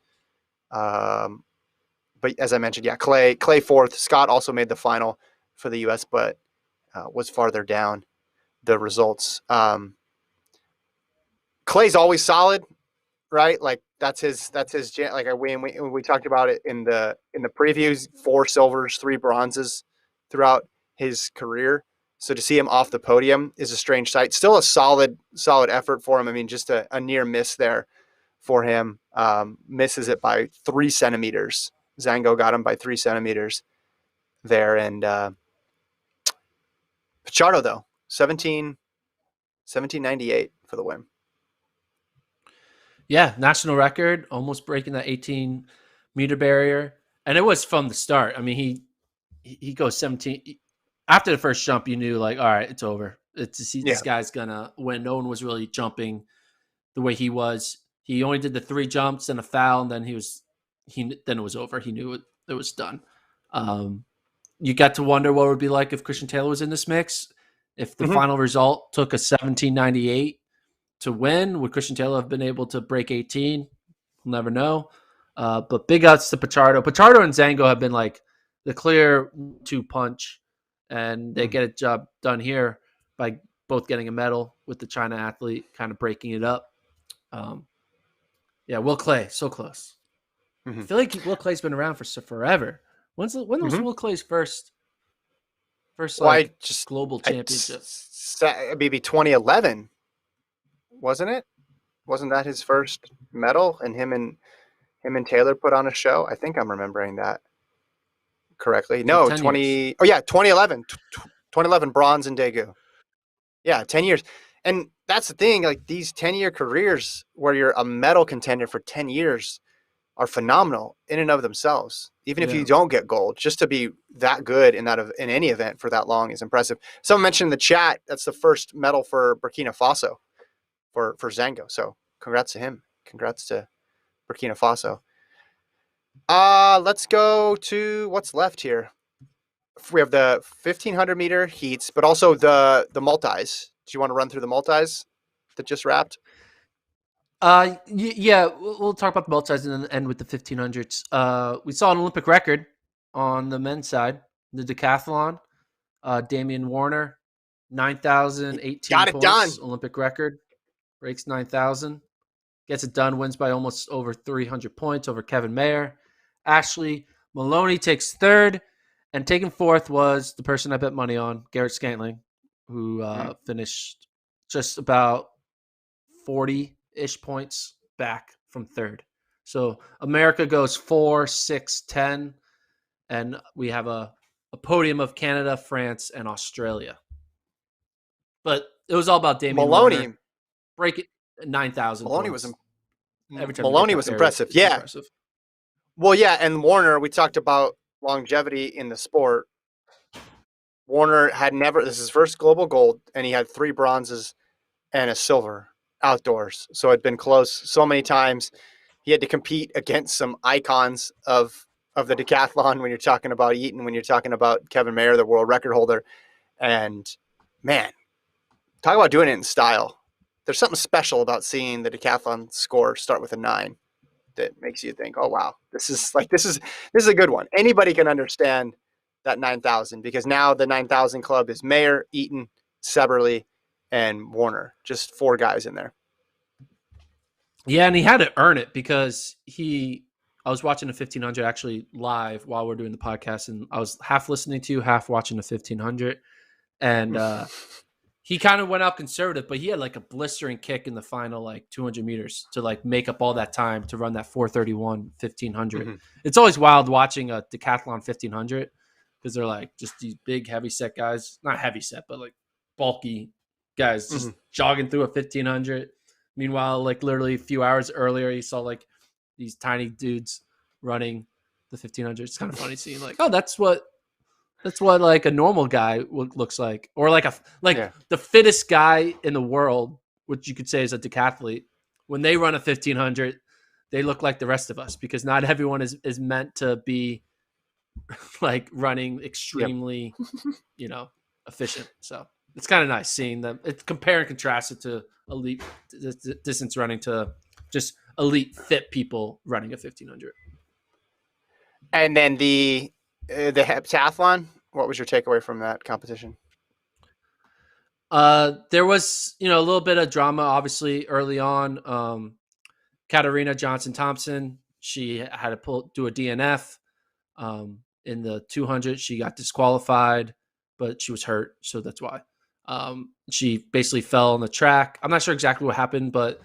But as I mentioned, Clay 4th. Scott also made the final for the U.S., but was farther down the results. Clay's always solid, right? Like That's his. Like we talked about it in the previews. 4 silvers, 3 bronzes throughout his career. So to see him off the podium is a strange sight. Still a solid effort for him. I mean, just a near miss there for him. Misses it by 3 centimeters. Zango got him by 3 centimeters there. And Pichardo, though, 1798 for the win. Yeah, national record, almost breaking that 18-meter barrier. And it was from the start. I mean, he goes 17. After the first jump, you knew, like, all right, it's over. This guy's going to win. No one was really jumping the way he was. He only did the 3 jumps and a foul, and then then it was over. He knew it was done. You got to wonder what it would be like if Christian Taylor was in this mix. If the final result took a 1798 to win, would Christian Taylor have been able to break 18? We'll never know. But big outs to Pichardo. Pichardo and Zango have been like the clear 2 punch, and they get a job done here by both getting a medal with the China athlete kind of breaking it up. Will Clay, so close. I feel like Will Clay's been around for forever. When was Will Clay's first global championship? Maybe 2011, wasn't it? Wasn't that his first medal? And him and Taylor put on a show. I think I'm remembering that correctly. No, 2011. 2011 bronze in Daegu. Yeah, 10 years. And that's the thing, like these 10-year careers where you're a medal contender for 10 years are phenomenal in and of themselves. Even if you don't get gold, just to be that good in any event for that long is impressive. Someone mentioned in the chat that's the first medal for Burkina Faso for Zango. So congrats to him. Congrats to Burkina Faso. Let's go to what's left here. We have the 1500 meter heats, but also the multis. Do you want to run through the multis that just wrapped? Yeah, we'll talk about the multis and then end with the 1500s. We saw an Olympic record on the men's side, the decathlon. Damian Warner, 9,018 got it points, done. Olympic record, breaks 9,000, gets it done, wins by almost over 300 points over Kevin Mayer. Ashley Maloney takes third, and taking fourth was the person I bet money on, Garrett Scantling, who finished just about 40-ish points back from third. So America goes 4, 6, 10, and we have a podium of Canada, France, and Australia. But it was all about Damian Maloney. Warner. Break it 9,000 Maloney points. Maloney was impressive. Yeah. Impressive. Well, yeah, and Warner, we talked about longevity in the sport. Warner this is his first global gold, and he had 3 bronzes and a silver outdoors. So it'd been close so many times. He had to compete against some icons of the decathlon when you're talking about Eaton, when you're talking about Kevin Mayer, the world record holder. And man, talk about doing it in style. There's something special about seeing the decathlon score start with a 9 that makes you think, oh wow, this is a good one. Anybody can understand that 9,000 because now the 9,000 club is Mayer, Eaton, Seberly, and Warner. Just 4 guys in there. Yeah, and he had to earn it because I was watching the 1500 actually live while we're doing the podcast, and I was half listening to you, half watching the 1500. And he kind of went out conservative, but he had like a blistering kick in the final like 200 meters to like make up all that time to run that 4:31 1500. It's always wild watching a decathlon 1500 because they're like just these big heavy set guys, not heavy set, but like bulky guys just jogging through a 1500. Meanwhile, like literally a few hours earlier, you saw like these tiny dudes running the 1500. It's kind of funny seeing like, oh, that's what like a normal guy looks like, or like the fittest guy in the world, which you could say is a decathlete. When they run a 1500, they look like the rest of us because not everyone is meant to be like running extremely, efficient. So it's kind of nice seeing them. It's compare and contrast it to elite distance running to just elite fit people running a 1500. And then the heptathlon, what was your takeaway from that competition? There was, a little bit of drama, obviously, early on. Katarina Johnson-Thompson, she had to do a DNF in the 200. She got disqualified, but she was hurt, so that's why. She basically fell on the track. I'm not sure exactly what happened, but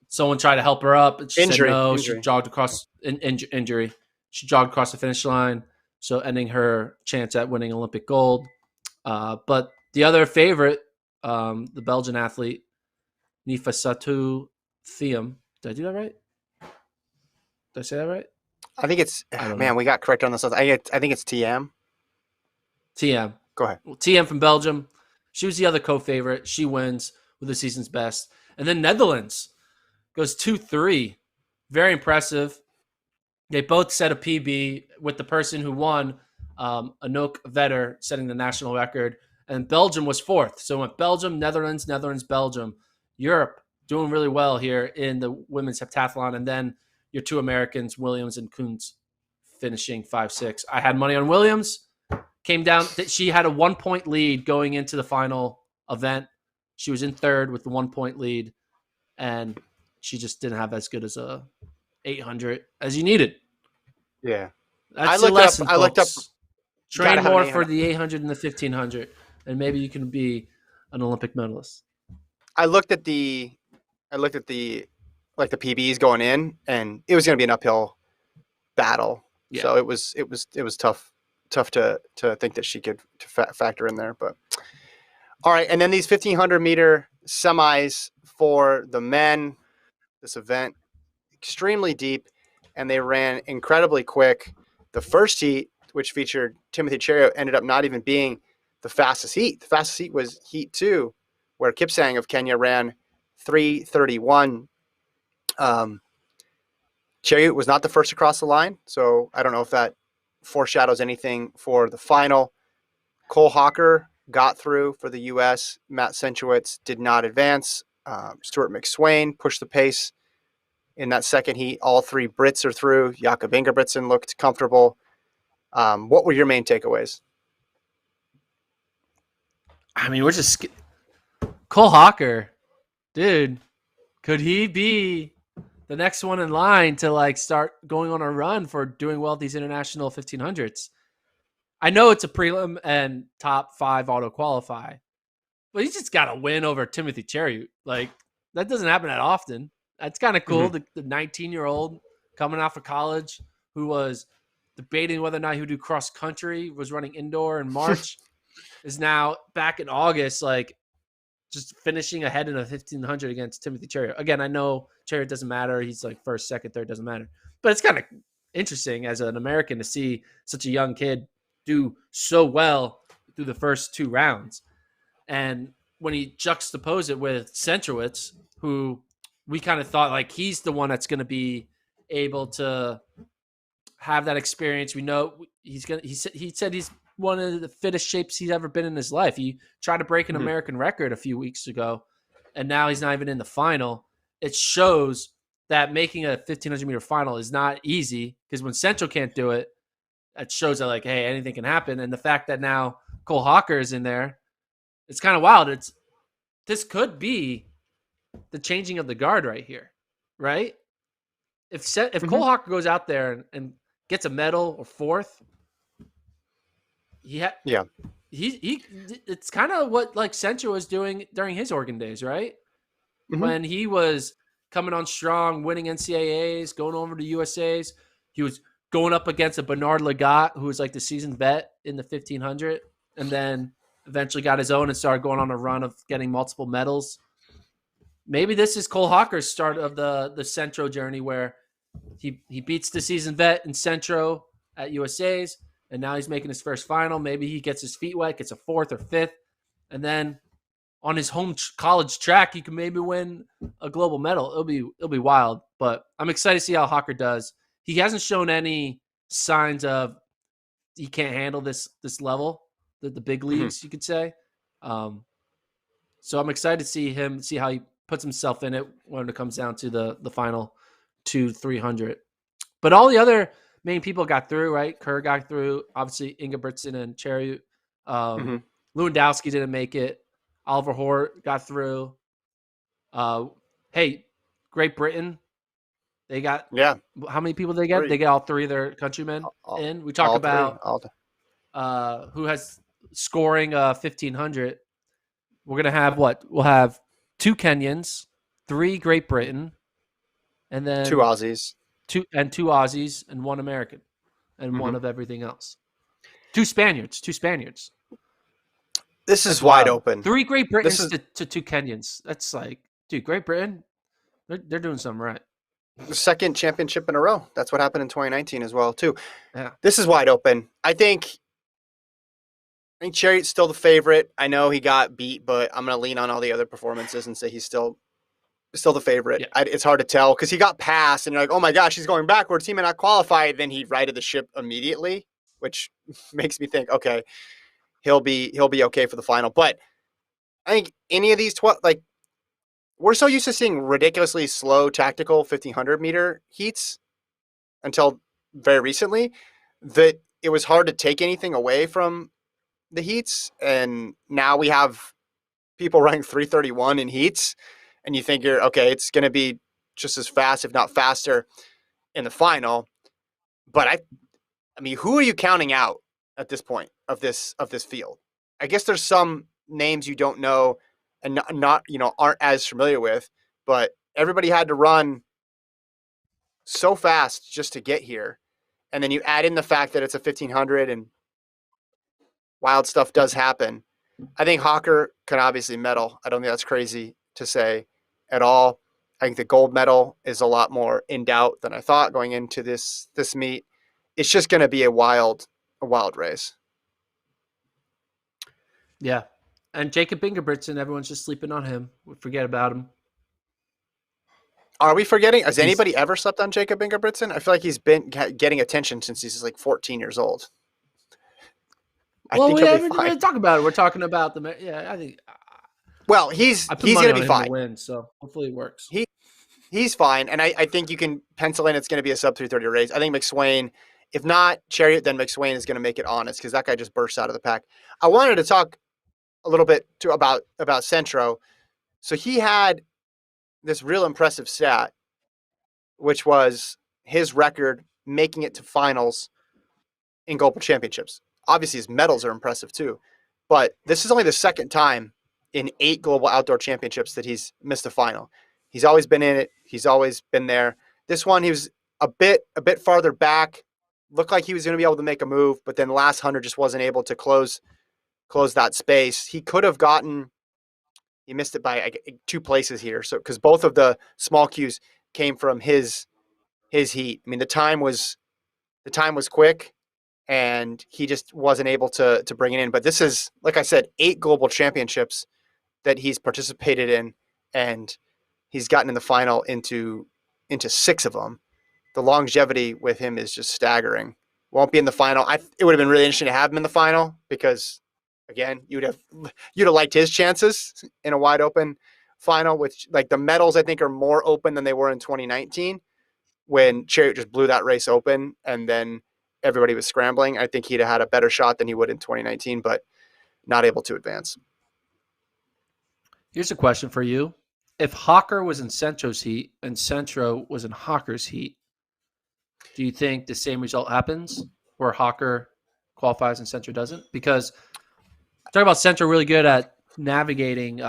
someone tried to help her up, but she said no. She jogged across injury. She jogged across the finish line, so ending her chance at winning Olympic gold. But the other favorite, the Belgian athlete, Nifissatou Thiam. Did I do that right? Did I say that right? I think it's, don't man, know. we got correct on this. I think it's TM. TM. Go ahead. TM from Belgium. She was the other co-favorite. She wins with the season's best. And then Netherlands goes 2-3. Very impressive. They both set a PB with the person who won, Anouk Vetter, setting the national record. And Belgium was fourth. So it went Belgium, Netherlands, Netherlands, Belgium. Europe doing really well here in the women's heptathlon. And then your two Americans, Williams and Kuntz, finishing 5-6. I had money on Williams. Came down that she had a 1 point lead going into the final event. She was in third with the 1 point lead, and she just didn't have as good as a 800 as you needed. Yeah. That's the lesson, I looked up. Train more for the 800 and the 1500, and maybe you can be an Olympic medalist. I looked at the PBs going in, and it was going to be an uphill battle. Yeah. So it was tough to think that she could factor in there. But all right, and then these 1500 meter semis for the men. This event extremely deep, and they ran incredibly quick. The first heat, which featured Timothy Cheruiyot, ended up not even being the fastest heat. The fastest heat was heat 2, where Kipsang of Kenya ran 3:31. Cheruiyot was not the first across the line, so I don't know if that foreshadows anything for the final. Cole Hocker got through for the U.S. Matt Centrowitz did not advance. Stuart McSwain pushed the pace in that second heat. All three Brits are through. Jakob Ingebrigtsen looked comfortable. What were your main takeaways? I mean, Cole Hocker, dude. Could he be the next one in line to start going on a run for doing well at these international 1500s? I know it's a prelim and top 5 auto qualify, but he's just got to win over Timothy Cheruiyot. That doesn't happen that often. That's kind of cool. Mm-hmm. The 19-year-old coming off of college who was debating whether or not he would do cross country, was running indoor in March, is now back in August, just finishing ahead in a 1500 against Timothy Cheruiyot. Again, I know Cheruiyot doesn't matter. He's first, second, third, doesn't matter. But it's kind of interesting as an American to see such a young kid do so well through the first 2 rounds. And when he juxtapose it with Centrowitz, who we kind of thought he's the one that's going to be able to have that experience. We know he said he's one of the fittest shapes he's ever been in his life. He tried to break an American record a few weeks ago, and now he's not even in the final. It shows that making a 1500 meter final is not easy, because when Central can't do it, that shows that hey, anything can happen. And the fact that now Cole Hocker is in there, it's kind of wild. This could be the changing of the guard right here, right? If Cole Hocker goes out there and gets a medal or fourth, it's kind of what Central was doing during his Oregon days, right? Mm-hmm. When he was coming on strong, winning NCAAs, going over to USAs, he was going up against a Bernard Lagat, who was the seasoned vet in the 1500, and then eventually got his own and started going on a run of getting multiple medals. Maybe this is Cole Hocker's start of the Centro journey, where he beats the seasoned vet in Centro at USAs, and now he's making his first final. Maybe he gets his feet wet, gets a 4th or 5th, and then on his home college track, he can maybe win a global medal. It'll be wild, but I'm excited to see how Hocker does. He hasn't shown any signs of he can't handle this level, the big leagues, you could say. So I'm excited to see how he puts himself in it when it comes down to the final 2-300. But all the other main people got through, right? Kerr got through. Obviously, Ingebrigtsen and Cheruiyot. Lewandowski didn't make it. Oliver Hort got through. Hey, Great Britain They got Yeah, how many people they get? three, They get all three of their countrymen all, in. We talk all three, about all. who has scoring 1500. We're gonna have what? We'll have two Kenyans, three Great Britain, and Two then Aussies. two Aussies and one American, and Hmm. one of everything else. Two Spaniards. Two Spaniards. This That's is wide wild. open. Three Great This Britons is to two Kenyans. That's like, dude, Great Britain, they're doing something right. the second championship in a row. That's what happened in 2019 as well, too. Yeah. This is wide open. I think Chariot's still the favorite. I know he got beat, but I'm going to lean on all the other performances and say he's still the favorite. Yeah. It's hard to tell because he got passed, and you're like, oh my gosh, he's going backwards. He may not qualify. Then he righted the ship immediately, which makes me think, okay, he'll be okay for the final. But I think any of these 12, like, we're so used to seeing ridiculously slow tactical 1500-meter heats until very recently that it was hard to take anything away from the heats, and now we have people running 331 in heats, and you think you're okay, it's going to be just as fast, if not faster, in the final. But I mean, who are you counting out at this point of this field? I guess there's some names you don't know and not aren't as familiar with, but everybody had to run so fast just to get here, and then you add in the fact that it's a 1500 and wild stuff does happen. I think Hocker can obviously medal. I don't think that's crazy to say at all. I think the gold medal is a lot more in doubt than I thought going into this meet. It's just going to be a wild race. Yeah. And Jacob Ingebrigtsen, everyone's just sleeping on him. We forget about him. Are we forgetting? Has He's anybody ever slept on Jacob Ingebrigtsen? I feel like he's been getting attention since he's like 14 years old. I well, think we he'll be haven't fine. really talked about it. We're talking about the yeah. I think Well, he's I put going money to on be him fine. to win, so hopefully it works. He's fine, and I think you can pencil in it's going to be a sub 330 race. I think McSwain, if not Chariot, then McSwain is going to make it honest because that guy just bursts out of the pack. I wanted to talk a little bit about Centro. So he had this real impressive stat, which was his record making it to finals in global championships. Obviously, his medals are impressive too, but this is only the second time in 8 global outdoor championships that he's missed a final. He's always been in it. He's always been there. This one, he was a bit farther back. Looked like he was going to be able to make a move, but then the last 100 just wasn't able to close that space. He could have gotten. He missed it by 2 places here. So because both of the small cues came from his heat. I mean, the time was quick, and he just wasn't able to bring it in. But this is, like I said, 8 global championships that he's participated in, and he's gotten in the final into 6 of them. The longevity with him is just staggering. Won't be in the final. It would have been really interesting to have him in the final because, again, you'd have liked his chances in a wide open final. Which, like, the medals I think are more open than they were in 2019 when Chariot just blew that race open and then everybody was scrambling. I think he'd have had a better shot than he would in 2019, but not able to advance. Here's a question for you. If Hocker was in Centro's heat and Centro was in Hocker's heat, do you think the same result happens where Hocker qualifies and Centro doesn't? Because talk about Centro really good at navigating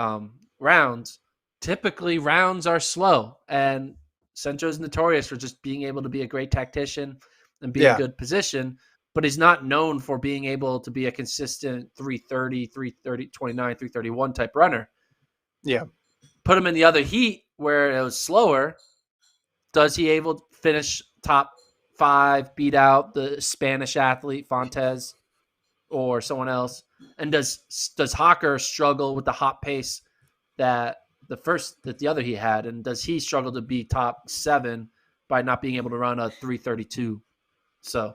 rounds. Typically, rounds are slow, and Centro's notorious for just being able to be a great tactician and be in good position, but he's not known for being able to be a consistent 330, 29, 331 type runner. Yeah. Put him in the other heat where it was slower. Does he able to finish top 5, beat out the Spanish athlete Fontes or someone else? And does Hocker struggle with the hot pace that the other he had? And does he struggle to be top 7 by not being able to run a 332? So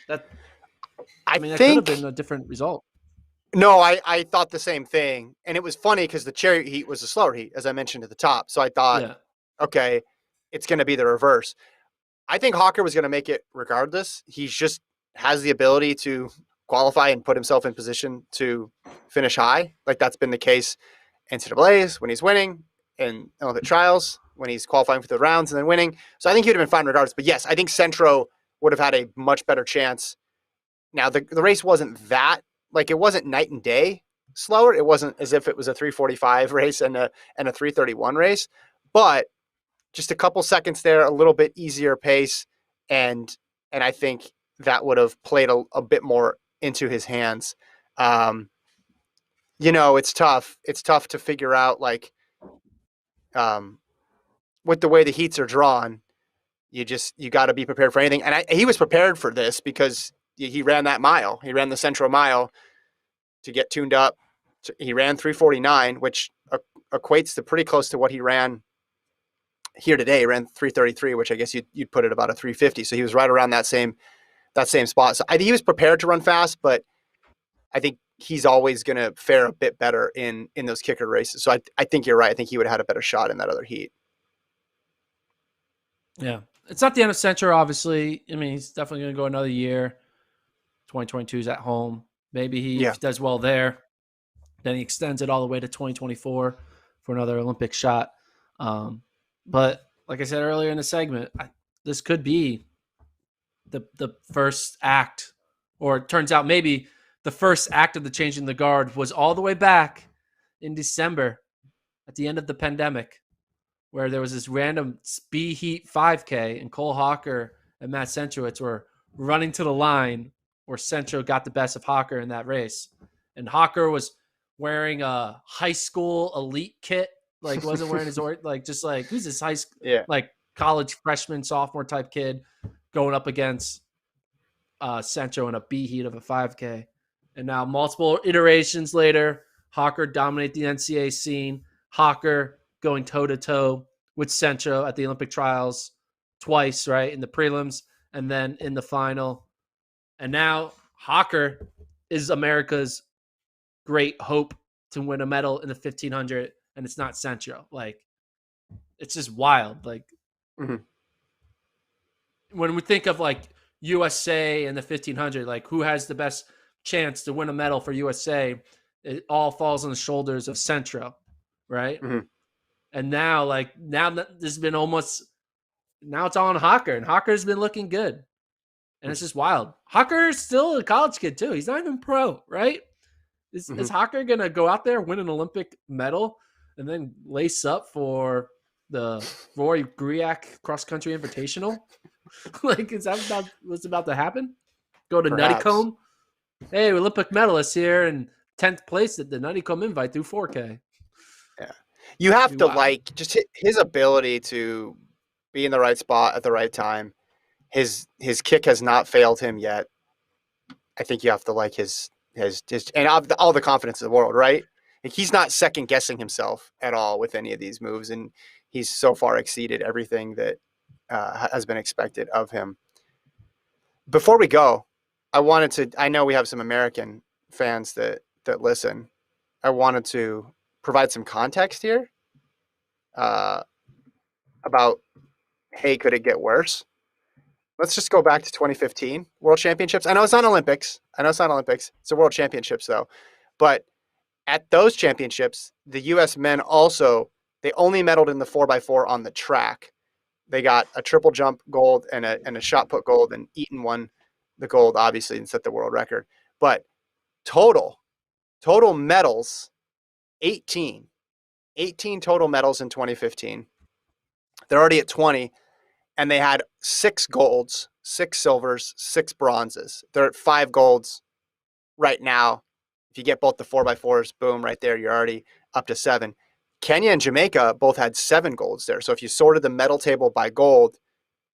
that that could have been a different result. No, I thought the same thing. And it was funny because the Chariot heat was a slower heat, as I mentioned at the top. So I thought, okay, it's going to be the reverse. I think Hocker was going to make it regardless. He just has the ability to qualify and put himself in position to finish high. Like that's been the case in NCAAs when he's winning and Olympic trials. when he's qualifying for the rounds and then winning. So I think he would have been fine regardless. But yes, I think Centro would have had a much better chance. Now the race wasn't that, like, it wasn't night and day slower. It wasn't as if it was a 3:45 race and a 3:31 race, but just a couple seconds there, a little bit easier pace, and I think that would have played a bit more into his hands. It's tough. It's tough to figure out, like, with the way the heats are drawn, you got to be prepared for anything. And he was prepared for this because he ran that mile. He ran the Central Mile to get tuned up. He ran 3:49, which equates to pretty close to what he ran here today. He ran 3:33, which I guess you'd put it about a 3:50. So he was right around that same spot. So I think he was prepared to run fast, but I think he's always going to fare a bit better in those kicker races. So I think you're right. I think he would have had a better shot in that other heat. Yeah. It's not the end of Centro, obviously. I mean, he's definitely going to go another year. 2022 is at home. Maybe he does well there. Then he extends it all the way to 2024 for another Olympic shot. But like I said earlier in the segment, this could be the first act, or it turns out maybe the first act of the changing the guard was all the way back in December at the end of the pandemic, where there was this random speed heat 5K and Cole Hocker and Matt Centrowitz were running to the line where Centro got the best of Hocker in that race. And Hocker was wearing a high school elite kit, like wasn't wearing his, like, just like, who's this high school, like college freshman, sophomore type kid going up against Centro in a B heat of a 5K. And now multiple iterations later, Hocker dominate the NCAA scene. Hocker going toe-to-toe with Centro at the Olympic trials twice, right, in the prelims and then in the final. And now Hocker is America's great hope to win a medal in the 1500, and it's not Centro. Like, it's just wild. Like, when we think of, like, USA and the 1500, like, who has the best chance to win a medal for USA, it all falls on the shoulders of Centro, right? And now that this has been almost, now it's all on Hocker, and Hocker's been looking good. And it's just wild. Hocker's still a college kid too. He's not even pro, right? Is Hocker going to go out there, win an Olympic medal, and then lace up for the Roy Griak cross-country invitational? Like, is that what's about to happen? Go to Nuttycombe? Hey, Olympic medalist here in 10th place at the Nuttycombe invite through 4K. Yeah. You have to like just his ability to be in the right spot at the right time. His kick has not failed him yet. I think you have to like his and all the confidence in the world, right? Like, he's not second guessing himself at all with any of these moves, and he's so far exceeded everything that has been expected of him. Before we go, I know we have some American fans that listen. I wanted to provide some context here about, hey, could it get worse? Let's just go back to 2015 World Championships. I know it's not Olympics. It's the World Championships, though. But at those championships, the U.S. men they only medaled in the 4x4 on the track. They got a triple jump gold and a shot put gold, and Eaton won the gold, obviously, and set the world record. But total medals, 18 total medals in 2015. They're already at 20. And they had 6 golds, 6 silvers, 6 bronzes. They're at 5 golds right now. If you get both the 4x4s, boom, right there, you're already up to 7. Kenya and Jamaica both had 7 golds there. So if you sorted the medal table by gold,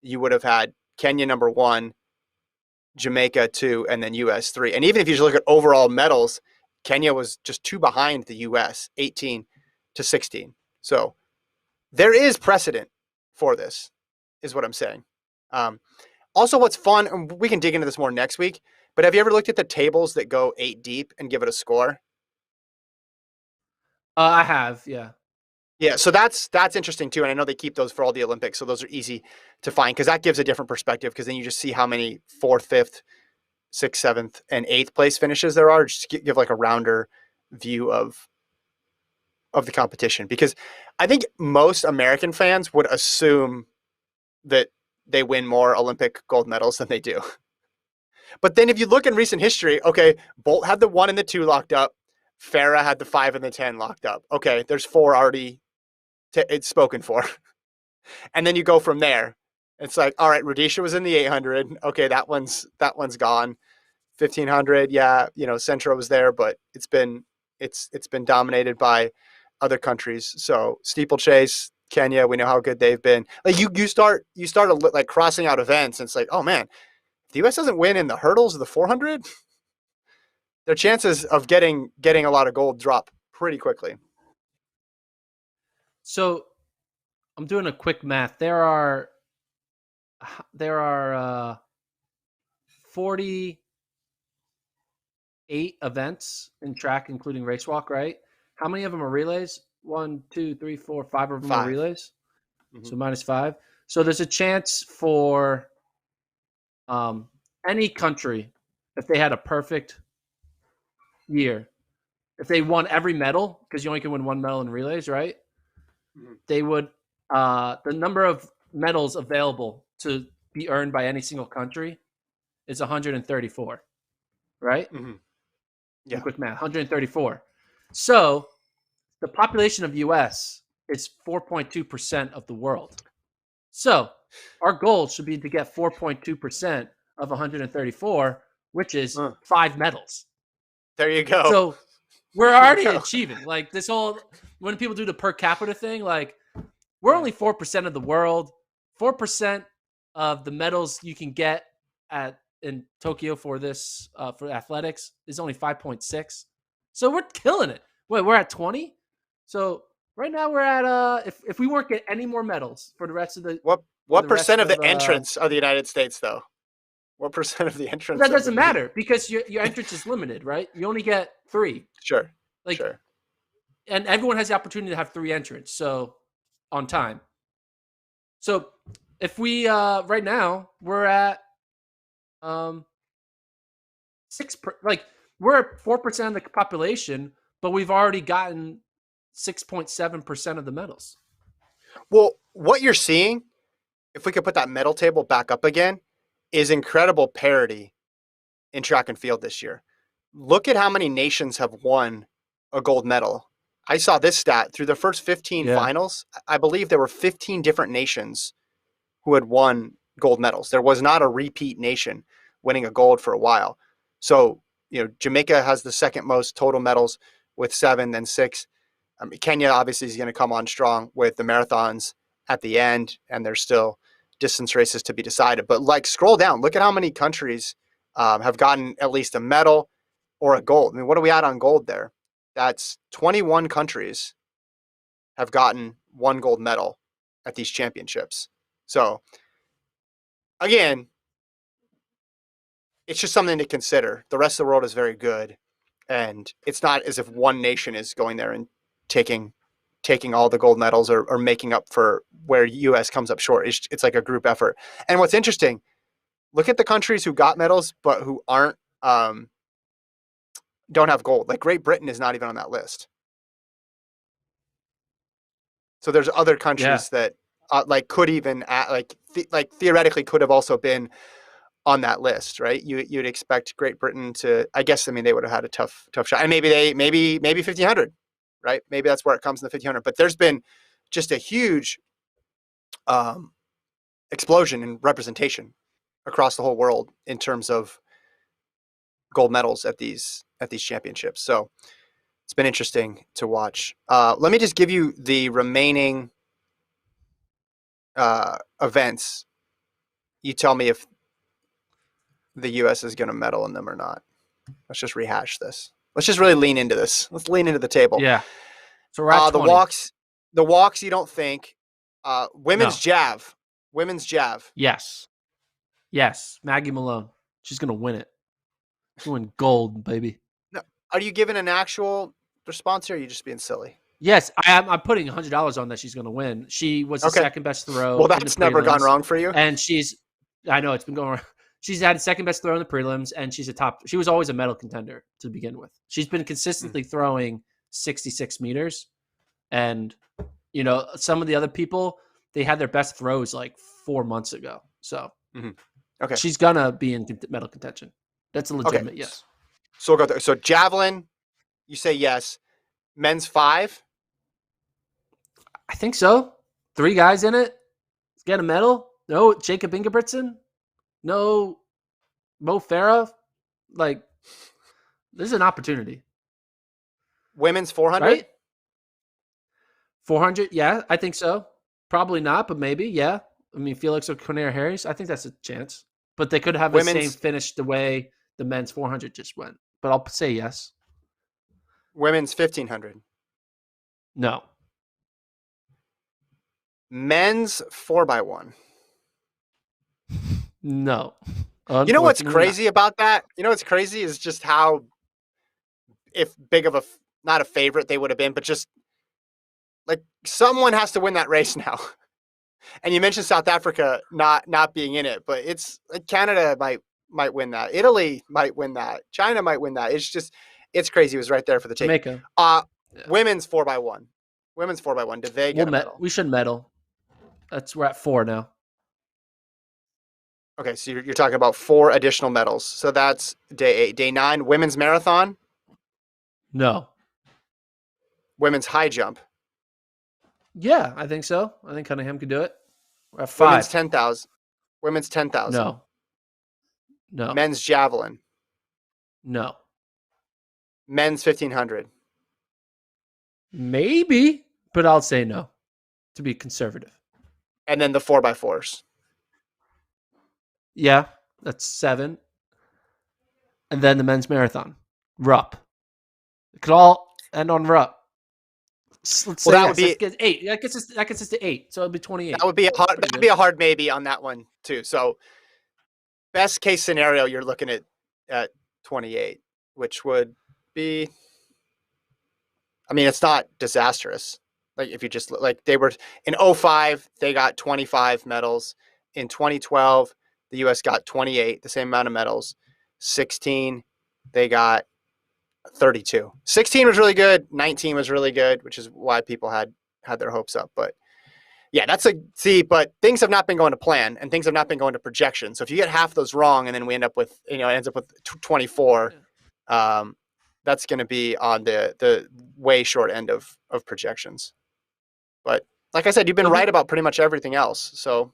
you would have had Kenya number 1, Jamaica 2, and then US 3. And even if you just look at overall medals, Kenya was just 2 behind the US, 18 to 16. So there is precedent for this, is what I'm saying. Also, what's fun, and we can dig into this more next week, but have you ever looked at the tables that go 8 deep and give it a score? I have, yeah. Yeah, so that's interesting too, and I know they keep those for all the Olympics, so those are easy to find because that gives a different perspective, because then you just see how many 4th, 5th, 6th, 7th, and 8th place finishes there are, just to give like a rounder view of of the competition, because I think most American fans would assume that they win more Olympic gold medals than they do. But then if you look in recent history, okay, Bolt had the 1 and the 2 locked up. Farah had the 5 and the 10 locked up. Okay, there's 4 already it's spoken for. And then you go from there. It's like, all right, Rudisha was in the 800. Okay, that one's gone. 1500, yeah, Centro was there, but it's been dominated by other countries. So steeplechase, Kenya, we know how good they've been. Like you start like crossing out events, and it's like, oh man, if the U.S. doesn't win in the hurdles of the 400, their chances of getting a lot of gold drop pretty quickly. So I'm doing a quick math. There are 48 events in track, including race walk, right? How many of them are relays? 1, 2, 3, 4, 5 of them are relays. Mm-hmm. So -5. So there's a chance for any country, if they had a perfect year, if they won every medal, because you only can win 1 medal in relays, right? Mm-hmm. They would, the number of medals available to be earned by any single country is 134, right? Mm-hmm. Yeah. Quick math, 134. So the population of US is 4.2% of the world. So our goal should be to get 4.2% of 134, which is 5 medals. There you go. So we're already achieving. Like this whole, when people do the per capita thing, like we're only 4% of the world. 4% of the medals you can get in Tokyo for this for athletics is only 5.6. So we're killing it. Wait, we're at 20. So right now we're at if we weren't get any more medals for the rest of the what percent of the entrance of the United States though? What percent of the entrance? That doesn't matter because your entrance is limited, right? You only get 3. Sure. Sure. And everyone has the opportunity to have 3 entrants, so on time. So if we right now we're at 6 we're at 4% of the population, but we've already gotten 6.7% of the medals. Well, what you're seeing, if we could put that medal table back up again, is incredible parity in track and field this year. Look at how many nations have won a gold medal. I saw this stat through the first 15 finals. I believe there were 15 different nations who had won gold medals. There was not a repeat nation winning a gold for a while. So, Jamaica has the second most total medals with 7, then 6. Kenya obviously is going to come on strong with the marathons at the end, and there's still distance races to be decided. But scroll down, look at how many countries have gotten at least a medal or a gold. I mean, what are we at on gold there? That's 21 countries have gotten 1 gold medal at these championships. So again, it's just something to consider. The rest of the world is very good, and it's not as if one nation is going there and taking all the gold medals or making up for where U.S. comes up short. It's like a group effort. And what's interesting, look at the countries who got medals but who aren't don't have gold. Like Great Britain is not even on that list. So there's other countries that could even theoretically could have also been on that list, right? You'd expect Great Britain to. I guess they would have had a tough shot, and maybe 1500, right? Maybe that's where it comes in the 1500. But there's been just a huge explosion in representation across the whole world in terms of gold medals at these championships. So it's been interesting to watch. Let me just give you the remaining events. You tell me if the U.S. is going to medal in them or not. Let's just rehash this. Let's just really lean into this. Let's lean into the table. Yeah. So we're at 20. The walks. You don't think women's jav? Women's jav. Yes. Maggie Malone. She's gonna win it. She'll win gold, baby. No. Are you giving an actual response here? Or are you just being silly? Yes, I'm putting $100 on that she's gonna win. She was the second best throw. Well, that's never gone wrong for you. And I know it's been going wrong. She's had second best throw in the prelims, and she was always a medal contender to begin with. She's been consistently throwing 66 meters. And, some of the other people, they had their best throws like 4 months ago. So Okay. she's going to be in medal contention. That's a legitimate yes. So we'll go there. So javelin, you say yes. Men's 5? I think so. 3 guys in it. Get a medal. No Jacob Ingebrigtsen. No Mo Farah. Like, there's an opportunity. Women's 400? Right? 400? Yeah, I think so. Probably not, but maybe, yeah. I mean, Felix or Conair Harris, I think that's a chance. But they could have the same finish the way the men's 400 just went. But I'll say yes. Women's 1500? No. Men's 4x1? No. You know what's crazy about that? You know what's crazy is just how, if big of a, not a favorite they would have been, but just like someone has to win that race now. And you mentioned South Africa not being in it, but it's like Canada might win that. Italy might win that. China might win that. It's crazy. It was right there for the taking. Jamaica. Women's 4x1. Women's 4x1. Did they get a medal? We should medal. We're at 4 now. Okay, so you're talking about 4 additional medals. So that's day 8. Day 9, women's marathon? No. Women's high jump? Yeah, I think so. I think Cunningham could do it. We're at 5. Women's 10,000. Women's 10,000. No. Men's javelin? No. Men's 1,500? Maybe, but I'll say no to be conservative. And then the 4x4s? Yeah, that's 7. And then the men's marathon. Rupp. It could all end on Rupp. Let's say would be 8. That gets us to 8. So it'll be 28. That would be a hard maybe on that one too. So best case scenario, you're looking at 28, which would be, I mean, it's not disastrous. Like if you just like they were in 2005, they got 25 medals. In 2012, the U.S. got 28, the same amount of medals. 16, they got 32. 16 was really good. 19 was really good, which is why people had their hopes up. But yeah, but things have not been going to plan and things have not been going to projection. So if you get half those wrong and then we end up with, it ends up with 24, that's going to be on the way short end of projections. But like I said, you've been right about pretty much everything else. So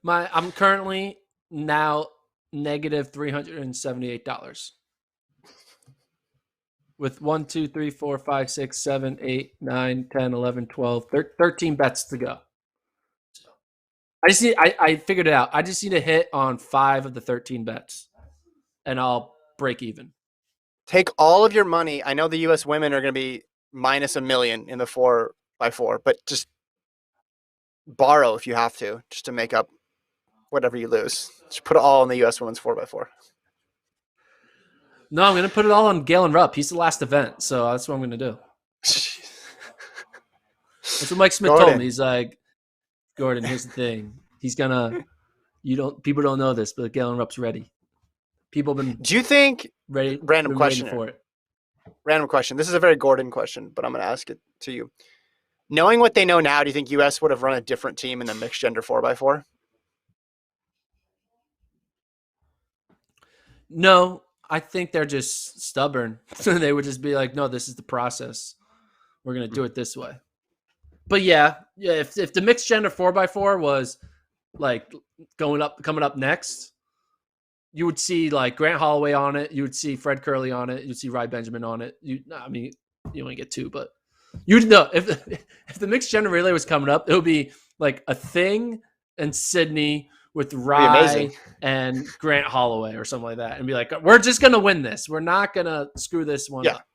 I'm currently now negative $378 with 1, 2, 3, 4, 5, 6, 7, 8, 9, 10, 11, 12, 13 bets to go. I figured it out. I just need to hit on 5 of the 13 bets and I'll break even. Take all of your money. I know the U.S. women are going to be minus $1 million in the 4x4, but just borrow if you have to, just to make up whatever you lose. Just put it all in the U.S. women's 4x4. No, I'm going to put it all on Galen Rupp. He's the last event, so that's what I'm going to do. That's what Mike Smith told me. He's like, Gordon, here's the thing. He's going to – people don't know this, but Galen Rupp's ready. People have been – Do you think – ready? Random question for it. Random question. This is a very Gordon question, but I'm going to ask it to you. Knowing what they know now, do you think U.S. would have run a different team in the mixed gender 4x4? No, I think they're just stubborn. They would just be like, no, this is the process. We're going to do it this way. But yeah, if the mixed gender 4x4 was like coming up next, you would see like Grant Holloway on it. You would see Fred Curley on it. You'd see Rye Benjamin on it. You only get 2, but you'd know if the mixed gender relay was coming up, it would be like a thing in Sydney with Rye and Grant Holloway or something like that, and be like, we're just gonna win this. We're not gonna screw this one up.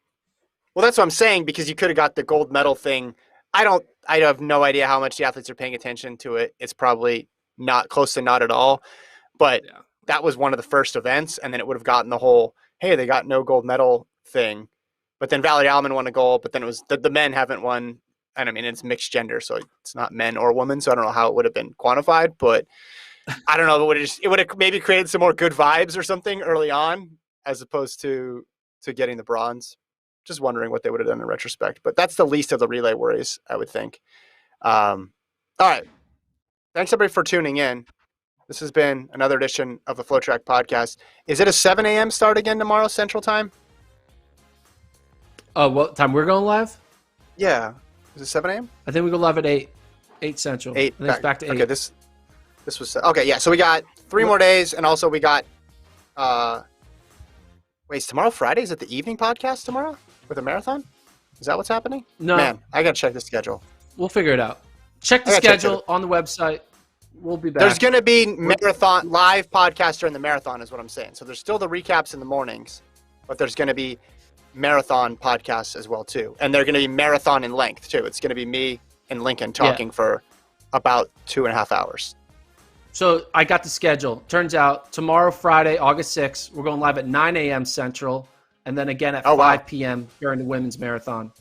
Well, that's what I'm saying, because you could have got the gold medal thing. I have no idea how much the athletes are paying attention to it. It's probably not close to not at all. But that was one of the first events, and then it would have gotten the whole, hey, they got no gold medal thing. But then Valerie Alman won a gold, but then it was the men haven't won. And I mean, it's mixed gender, so it's not men or women. So I don't know how it would have been quantified, but I don't know. It would have maybe created some more good vibes or something early on, as opposed to getting the bronze. Just wondering what they would have done in retrospect. But that's the least of the relay worries, I would think. All right. Thanks, everybody, for tuning in. This has been another edition of the FloTrack podcast. Is it a 7 a.m. start again tomorrow, Central Time? What time we're going live? Yeah. Is it 7 a.m.? I think we go live at 8 Central. 8. And then it's back to 8. Okay, this was... Okay, yeah. So we got 3 more days, and also we got... Wait, is tomorrow Friday? Is it the evening podcast tomorrow with a marathon? Is that what's happening? No. Man, I got to check the schedule. We'll figure it out. Check the schedule on the website. We'll be back. There's going to be marathon live podcast during the marathon is what I'm saying. So there's still the recaps in the mornings, but there's going to be marathon podcasts as well too. And they're going to be marathon in length too. It's going to be me and Lincoln talking for about 2.5 hours. So I got the schedule. Turns out tomorrow, Friday, August 6th, we're going live at 9 a.m. Central, and then again at 5 p.m. during the women's marathon.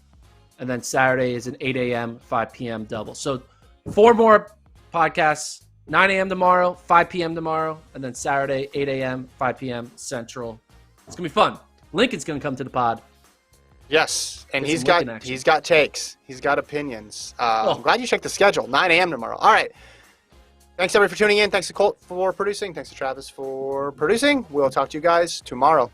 And then Saturday is an 8 a.m., 5 p.m. double. So 4 more podcasts, 9 a.m. tomorrow, 5 p.m. tomorrow, and then Saturday, 8 a.m., 5 p.m. Central. It's going to be fun. Lincoln's going to come to the pod. Yes, and he's got takes. He's got opinions. I'm glad you checked the schedule. 9 a.m. tomorrow. All right. Thanks, everybody, for tuning in. Thanks to Colt for producing. Thanks to Travis for producing. We'll talk to you guys tomorrow.